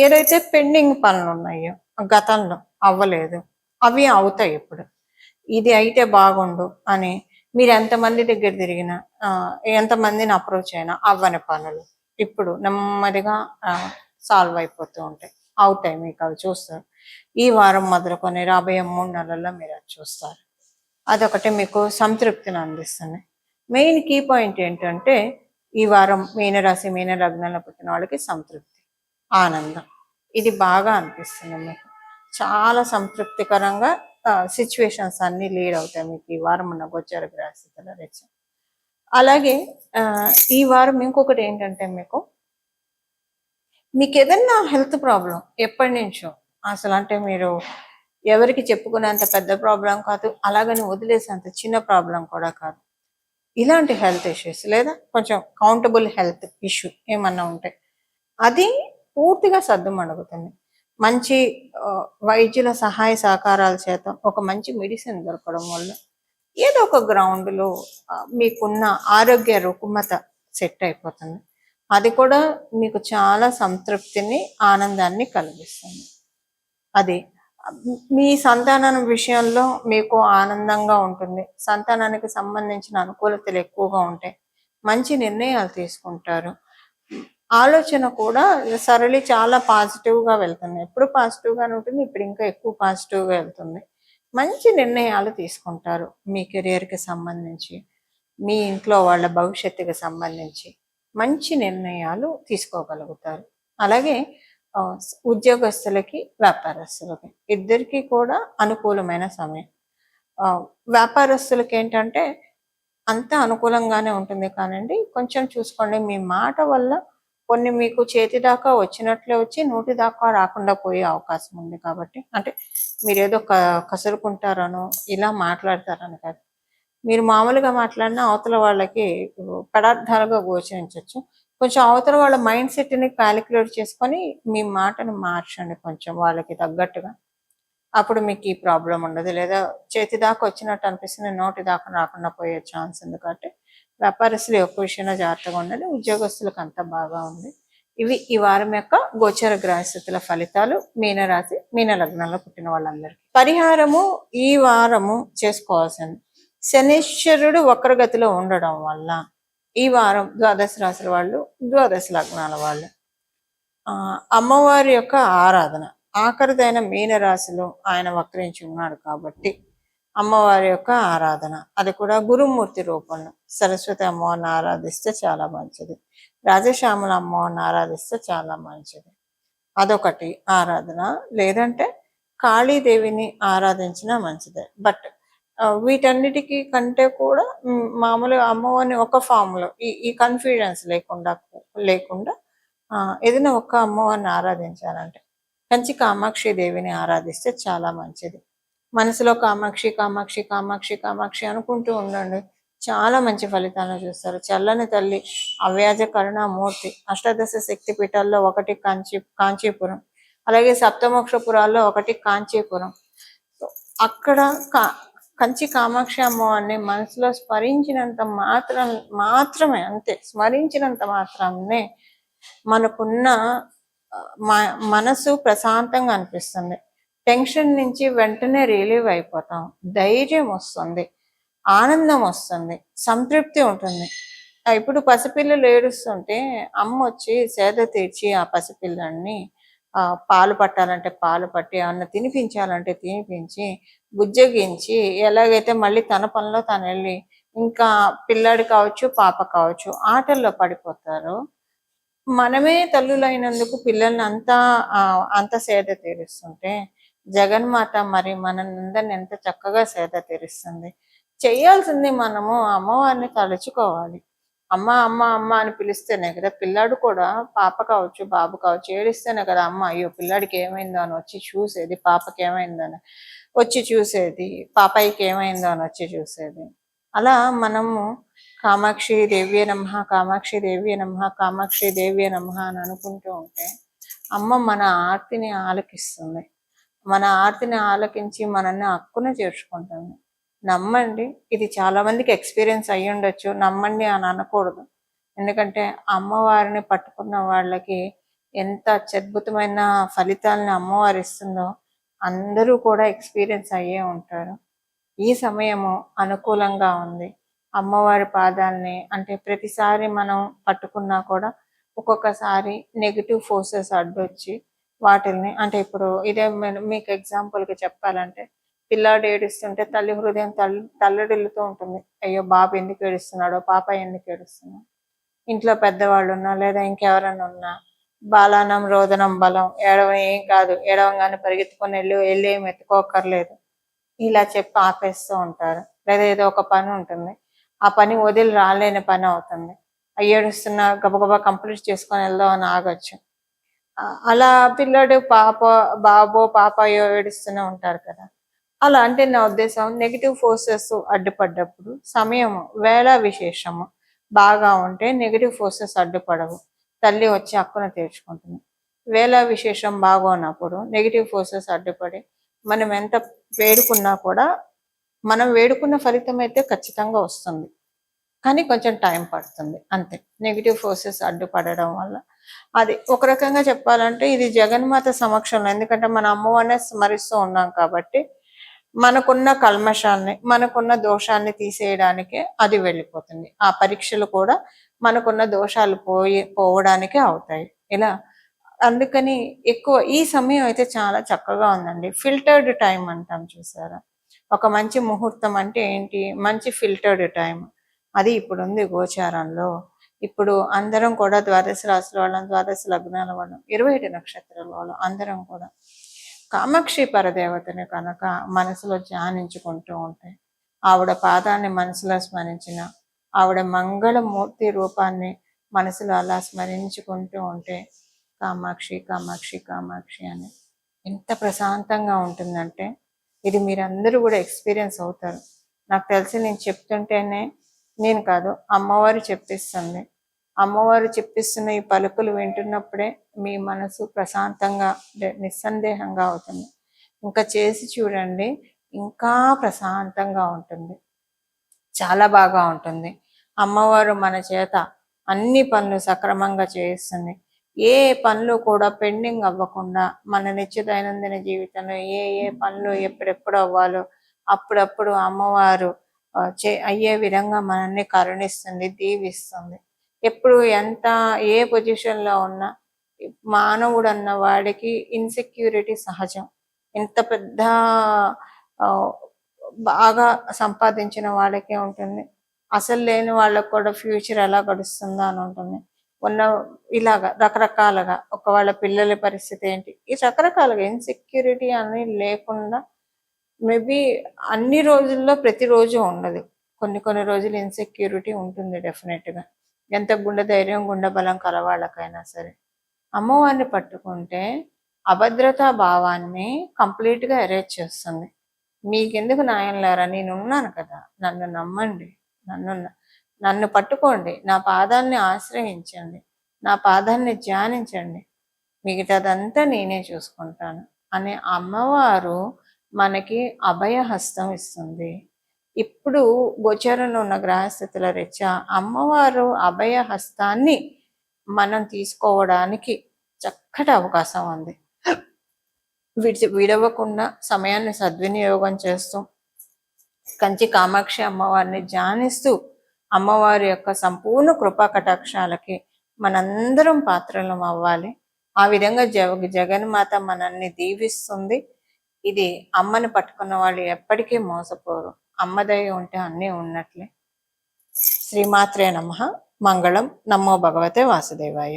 ఏదైతే పెండింగ్ పనులు ఉన్నాయో గతంలో అవ్వలేదు, అవి అవుతాయి ఇప్పుడు. ఇది అయితే బాగుండు అని మీరు ఎంతమంది దగ్గర తిరిగినా, ఎంతమందిని అప్రోచ్ అయినా అవ్వని పనులు ఇప్పుడు నెమ్మదిగా సాల్వ్ అయిపోతూ ఉంటాయి, అవుతాయి. మీకు అవి చూస్తారు. ఈ వారం మొదలుకొని రాబోయే 3 నెలల్లో మీరు అది చూస్తారు. అదొకటి మీకు సంతృప్తిని అందిస్తుంది. మెయిన్ కీ పాయింట్ ఏంటంటే, ఈ వారం మీనరాశి, మీన లగ్నంలో పుట్టిన వాళ్ళకి సంతృప్తి, ఆనందం, ఇది బాగా అనిపిస్తుంది మీకు. చాలా సంతృప్తికరంగా సిచ్యువేషన్స్ అన్ని లీడ్ అవుతాయి మీకు ఈ వారం ఉన్న గోచార గ్రహస్థితుల రీత్యా. అలాగే ఈ వారం ఇంకొకటి ఏంటంటే, మీకు ఏదన్నా హెల్త్ ప్రాబ్లం ఎప్పటి నుంచో అసలు, అంటే మీరు ఎవరికి చెప్పుకునేంత పెద్ద ప్రాబ్లం కాదు, అలాగని వదిలేసేంత చిన్న ప్రాబ్లం కూడా కాదు. ఇలాంటి హెల్త్ ఇష్యూస్ లేదా కొంచెం కౌంటబుల్ హెల్త్ ఇష్యూ ఏమన్నా ఉంటాయి, అది పూర్తిగా సర్దుమణుగుతుంది. మంచి వైద్యుల సహాయ సహకారాల చేత ఒక మంచి మెడిసిన్ దొరకడం వల్ల ఏదో ఒక గ్రౌండ్లో మీకున్న ఆరోగ్య రుగ్మత సెట్ అయిపోతుంది. అది కూడా మీకు చాలా సంతృప్తిని, ఆనందాన్ని కలిగిస్తుంది. అది మీ సంతానం విషయంలో మీకు ఆనందంగా ఉంటుంది. సంతానానికి సంబంధించిన అనుకూలతలు ఎక్కువగా ఉంటాయి, మంచి నిర్ణయాలు తీసుకుంటారు. ఆలోచన కూడా సరళి చాలా పాజిటివ్గా వెళ్తుంది. ఎప్పుడు పాజిటివ్గానే ఉంటుంది, ఇప్పుడు ఇంకా ఎక్కువ పాజిటివ్గా వెళ్తుంది. మంచి నిర్ణయాలు తీసుకుంటారు మీ కెరియర్కి సంబంధించి, మీ ఇంట్లో వాళ్ళ భవిష్యత్తుకి సంబంధించి మంచి నిర్ణయాలు తీసుకోగలుగుతారు. అలాగే ఉద్యోగస్తులకి, వ్యాపారస్తులకి ఇద్దరికి కూడా అనుకూలమైన సమయం. వ్యాపారస్తులకి ఏంటంటే అంత అనుకూలంగానే ఉంటుంది కానండి, కొంచెం చూసుకోండి, మీ మాట వల్ల కొన్ని మీకు చేతి దాకా వచ్చినట్లే వచ్చి నోటి దాకా రాకుండా పోయే అవకాశం ఉంది. కాబట్టి అంటే మీరేదో కసురుకుంటారనో ఇలా మాట్లాడతారని కాదు. మీరు మామూలుగా మాట్లాడినా అవతల వాళ్ళకి పదార్థాలుగా గోచరించవచ్చు. కొంచెం అవతల వాళ్ళ మైండ్ సెట్ని క్యాలిక్యులేట్ చేసుకొని మీ మాటను మార్చండి కొంచెం వాళ్ళకి తగ్గట్టుగా. అప్పుడు మీకు ఈ ప్రాబ్లం ఉండదు. లేదా చేతి దాకా వచ్చినట్టు అనిపిస్తుంది, నోటి దాకా రాకుండా పోయే ఛాన్స్ ఉంది. కాబట్టి వ్యాపారస్తులు ఒక్క విషయంలో జాగ్రత్తగా ఉండాలి. ఉద్యోగస్తులకు అంతా బాగా ఉంది. ఇవి ఈ వారం యొక్క గోచర గ్రహస్థితుల ఫలితాలు మీనరాశి మీన లగ్నంలో పుట్టిన వాళ్ళందరికీ. పరిహారము ఈ వారము చేసుకోవాల్సింది, శనీశ్వరుడు వక్రగతిలో ఉండడం వల్ల ఈ వారం ద్వాదశ రాశుల వాళ్ళు, ద్వాదశ లగ్నాల వాళ్ళు అమ్మవారి యొక్క ఆరాధన, ఆఖరిదైన మీనరాశిలో ఆయన వక్రించి ఉన్నాడు కాబట్టి అమ్మవారి యొక్క ఆరాధన, అది కూడా గురుమూర్తి రూపంలో సరస్వతి అమ్మవారిని ఆరాధిస్తే చాలా మంచిది. రాజశ్యామల అమ్మవారిని ఆరాధిస్తే చాలా మంచిది. అదొకటి ఆరాధన. లేదంటే కాళీదేవిని ఆరాధించినా మంచిదే. బట్ వీటన్నిటికీ కంటే కూడా మామూలుగా అమ్మవారిని ఒక ఫామ్లో ఈ కన్ఫ్యూజన్స్ లేకుండా ఏదైనా ఒక్క అమ్మవారిని ఆరాధించాలంటే కంచి కామాక్షి దేవిని ఆరాధిస్తే చాలా మంచిది. మనసులో కామాక్షి కామాక్షి కామాక్షి కామాక్షి అనుకుంటూ ఉండండి, చాలా మంచి ఫలితాలను చూస్తారు. చల్లని తల్లి, అవ్యాజ కరుణామూర్తి. అష్టాదశ శక్తి పీఠాల్లో ఒకటి కాంచీపురం, అలాగే సప్తమోక్షపురాల్లో ఒకటి కాంచీపురం. అక్కడ కంచి కామాక్షి అమ్మవారిని మనసులో స్మరించినంత మాత్రమే, అంతే, స్మరించినంత మాత్రమే మనకున్న మనసు ప్రశాంతంగా అనిపిస్తుంది. టెన్షన్ నుంచి వెంటనే రిలీవ్ అయిపోతాం, ధైర్యం వస్తుంది, ఆనందం వస్తుంది, సంతృప్తి ఉంటుంది. ఇప్పుడు పసిపిల్లలు ఏడుస్తుంటే అమ్మ వచ్చి సేద తీర్చి ఆ పసిపిల్లల్ని పాలు పట్టాలంటే పాలు పట్టి, అన్న తినిపించాలంటే తినిపించి, బుజ్జగించి, ఎలాగైతే మళ్ళీ తన పనిలో తను వెళ్ళి ఇంకా పిల్లాడు కావచ్చు పాప కావచ్చు ఆటల్లో పడిపోతారు. మనమే తల్లులైనందుకు పిల్లల్ని అంత సేద తీరుస్తుంటే జగన్మాత మరి మనందరిని ఎంత చక్కగా సేద తీరుస్తుంది. చేయాల్సింది మనము అమ్మవారిని తలుచుకోవాలి. అమ్మ అమ్మ అమ్మ అని పిలిస్తేనే కదా పిల్లాడు కూడా, పాప కావచ్చు బాబు కావచ్చు, ఏడిస్తేనే కదా అమ్మ అయ్యో పిల్లాడికి ఏమైందో అని వచ్చి చూసేది, పాపకి ఏమైందో అని వచ్చి చూసేది, పాపాయికి ఏమైందో అని వచ్చి చూసేది. అలా మనము కామాక్షి దేవ్యే నమః, కామాక్షి దేవ్యే నమః, కామాక్షి దేవ్యే నమః అని అనుకుంటూ ఉంటే అమ్మ మన ఆర్తిని ఆలకిస్తుంది. మన ఆర్తిని ఆలకించి మనల్ని హక్కున చేర్చుకుంటుంది. నమ్మండి, ఇది చాలా మందికి ఎక్స్పీరియన్స్ అయ్యి ఉండొచ్చు, నమ్మండి అని అనకూడదు. ఎందుకంటే అమ్మవారిని పట్టుకున్న వాళ్ళకి ఎంత అత్యద్భుతమైన ఫలితాలను అమ్మవారు ఇస్తుందో అందరూ కూడా ఎక్స్పీరియన్స్ అయ్యే ఉంటారు. ఈ సమయము అనుకూలంగా ఉంది. అమ్మవారి పాదాలని అంటే ప్రతిసారి మనం పట్టుకున్నా కూడా ఒక్కొక్కసారి నెగిటివ్ ఫోర్సెస్ అడ్డొచ్చి వాటిల్ని, అంటే ఇప్పుడు ఇదే మీకు ఎగ్జాంపుల్గా చెప్పాలంటే పిల్లాడు ఏడుస్తుంటే తల్లి హృదయం తల్లడిల్లుతూ ఉంటుంది. అయ్యో బాబు ఎందుకు ఏడుస్తున్నాడో, పాప ఎందుకు ఏడుస్తున్నాడు. ఇంట్లో పెద్దవాళ్ళు ఉన్నా లేదా ఇంకెవరైనా ఉన్నా బాలానం రోదనం బలం, ఏడవం ఏం కాదు, ఏడవంగానే పరిగెత్తుకొని వెళ్ళి ఏం ఎత్తుకోకర్లేదు ఇలా చెప్పి ఆపేస్తూ ఉంటారు. లేదా ఏదో ఒక పని ఉంటుంది, ఆ పని వదిలి రాలేని పని అవుతుంది, ఏడుస్తున్నా గబగబా కంప్లీట్ చేసుకొని వెళ్దాం అని ఆగొచ్చు. అలా పిల్లడు బాబో పాపయో ఏడుస్తూనే ఉంటారు కదా. అలా అంటే నా ఉద్దేశం నెగిటివ్ ఫోర్సెస్ అడ్డుపడ్డప్పుడు సమయము వేళ విశేషము బాగా ఉంటే నెగిటివ్ ఫోర్సెస్ అడ్డుపడవు, తల్లి వచ్చి హక్కున తీర్చుకుంటుంది. వేళ విశేషం బాగున్నప్పుడు నెగిటివ్ ఫోర్సెస్ అడ్డుపడి మనం ఎంత వేడుకున్నా కూడా మనం వేడుకున్న ఫలితం అయితే ఖచ్చితంగా వస్తుంది, కానీ కొంచెం టైం పడుతుంది అంతే. నెగిటివ్ ఫోర్సెస్ అడ్డుపడడం వల్ల అది ఒక రకంగా చెప్పాలంటే ఇది జగన్మాత సమక్షంలో, ఎందుకంటే మన అమ్మవారినే స్మరిస్తూ ఉన్నాం కాబట్టి మనకున్న కల్మషాన్ని, మనకున్న దోషాన్ని తీసేయడానికే అది వెళ్ళిపోతుంది. ఆ పరీక్షలు కూడా మనకున్న దోషాలు పోవడానికే అవుతాయి ఇలా. అందుకని ఎక్కువ ఈ సమయం అయితే చాలా చక్కగా ఉందండి. ఫిల్టర్డ్ టైం అంటాం చూసారా, ఒక మంచి ముహూర్తం అంటే ఏంటి, మంచి ఫిల్టర్డ్ టైం అది ఇప్పుడు ఉంది గోచారంలో. ఇప్పుడు అందరం కూడా ద్వాదశ రాశుల వాళ్ళం, ద్వాదశ లగ్నాల వాళ్ళం, 27 నక్షత్రాల వాళ్ళం అందరం కూడా కామాక్షి పరదేవతని కనుక మనసులో ధ్యానించుకుంటూ ఉంటే, ఆవిడ పాదాన్ని మనసులో స్మరించిన, ఆవిడ మంగళమూర్తి రూపాన్ని మనసులో అలా స్మరించుకుంటూ ఉంటే కామాక్షి కామాక్షి కామాక్షి అని ఎంత ప్రశాంతంగా ఉంటుందంటే ఇది మీరందరూ కూడా ఎక్స్పీరియన్స్ అవుతారు. నాకు తెలిసి నేను చెప్తుంటేనే, నేను కాదు, అమ్మవారు చెప్పిస్తుంది. అమ్మవారు చెప్పిస్తున్న ఈ పలుకులు వింటున్నప్పుడే మీ మనసు ప్రశాంతంగా నిస్సందేహంగా అవుతుంది. ఇంకా చేసి చూడండి, ఇంకా ప్రశాంతంగా ఉంటుంది, చాలా బాగా ఉంటుంది. అమ్మవారు మన చేత అన్ని పనులు సక్రమంగా చేయిస్తుంది. ఏ పనులు కూడా పెండింగ్ అవ్వకుండా మన నిత్య దైనందిన జీవితంలో ఏ ఏ పనులు ఎప్పుడెప్పుడు అవ్వాలో అప్పుడప్పుడు అమ్మవారు అయ్యే విధంగా మనల్ని కరుణిస్తుంది, దీవిస్తుంది. ఎప్పుడు ఎంత ఏ పొజిషన్లో ఉన్నా మానవుడు అన్న వాడికి ఇన్సెక్యూరిటీ సహజం. ఎంత పెద్ద బాగా సంపాదించిన వాళ్ళకే ఉంటుంది, అసలు లేని వాళ్ళకు కూడా ఫ్యూచర్ ఎలా గడుస్తుందో అని ఉంటుంది. ఉన్న ఇలాగా రకరకాలుగా ఒక వాళ్ళ పిల్లల పరిస్థితి ఏంటి, ఈ రకరకాలుగా ఇన్సెక్యూరిటీ అని లేకుండా మేబీ అన్ని రోజుల్లో ప్రతిరోజు ఉండదు, కొన్ని కొన్ని రోజులు ఇన్సెక్యూరిటీ ఉంటుంది డెఫినెట్గా. ఎంత గుండె ధైర్యం గుండె బలం కలవాళ్ళకైనా సరే అమ్మవారిని పట్టుకుంటే అభద్రతా భావాన్ని కంప్లీట్గా ఎరేజ్ చేస్తుంది. మీకెందుకు నాయనలారా, నేనున్నాను కదా, నన్ను నమ్మండి, నన్ను పట్టుకోండి, నా పాదాన్ని ఆశ్రయించండి, నా పాదాన్ని ధ్యానించండి, మిగతాదంతా నేనే చూసుకుంటాను అనే అమ్మవారు మనకి అభయహస్తం ఇస్తుంది. ఇప్పుడు గోచరంలో ఉన్న గ్రహస్థితుల రీత్యా అమ్మవారు అభయహస్తాన్ని మనం తీసుకోవడానికి చక్కటి అవకాశం ఉంది. విడవకుండా సమయాన్ని సద్వినియోగం చేస్తూ కంచి కామాక్షి అమ్మవారిని ధ్యానిస్తూ అమ్మవారి యొక్క సంపూర్ణ కృపా కటాక్షాలకి మనందరం పాత్రలం అవ్వాలి. ఆ విధంగా జగన్మాత మనల్ని దీవిస్తుంది. ఇది అమ్మని పట్టుకున్న వాళ్ళు ఎప్పటికీ మోసపోరు. అమ్మదయ ఉంటే అన్నీ ఉన్నట్లే. శ్రీమాత్రే నమః. మంగళం. నమో భగవతే వాసుదేవాయ.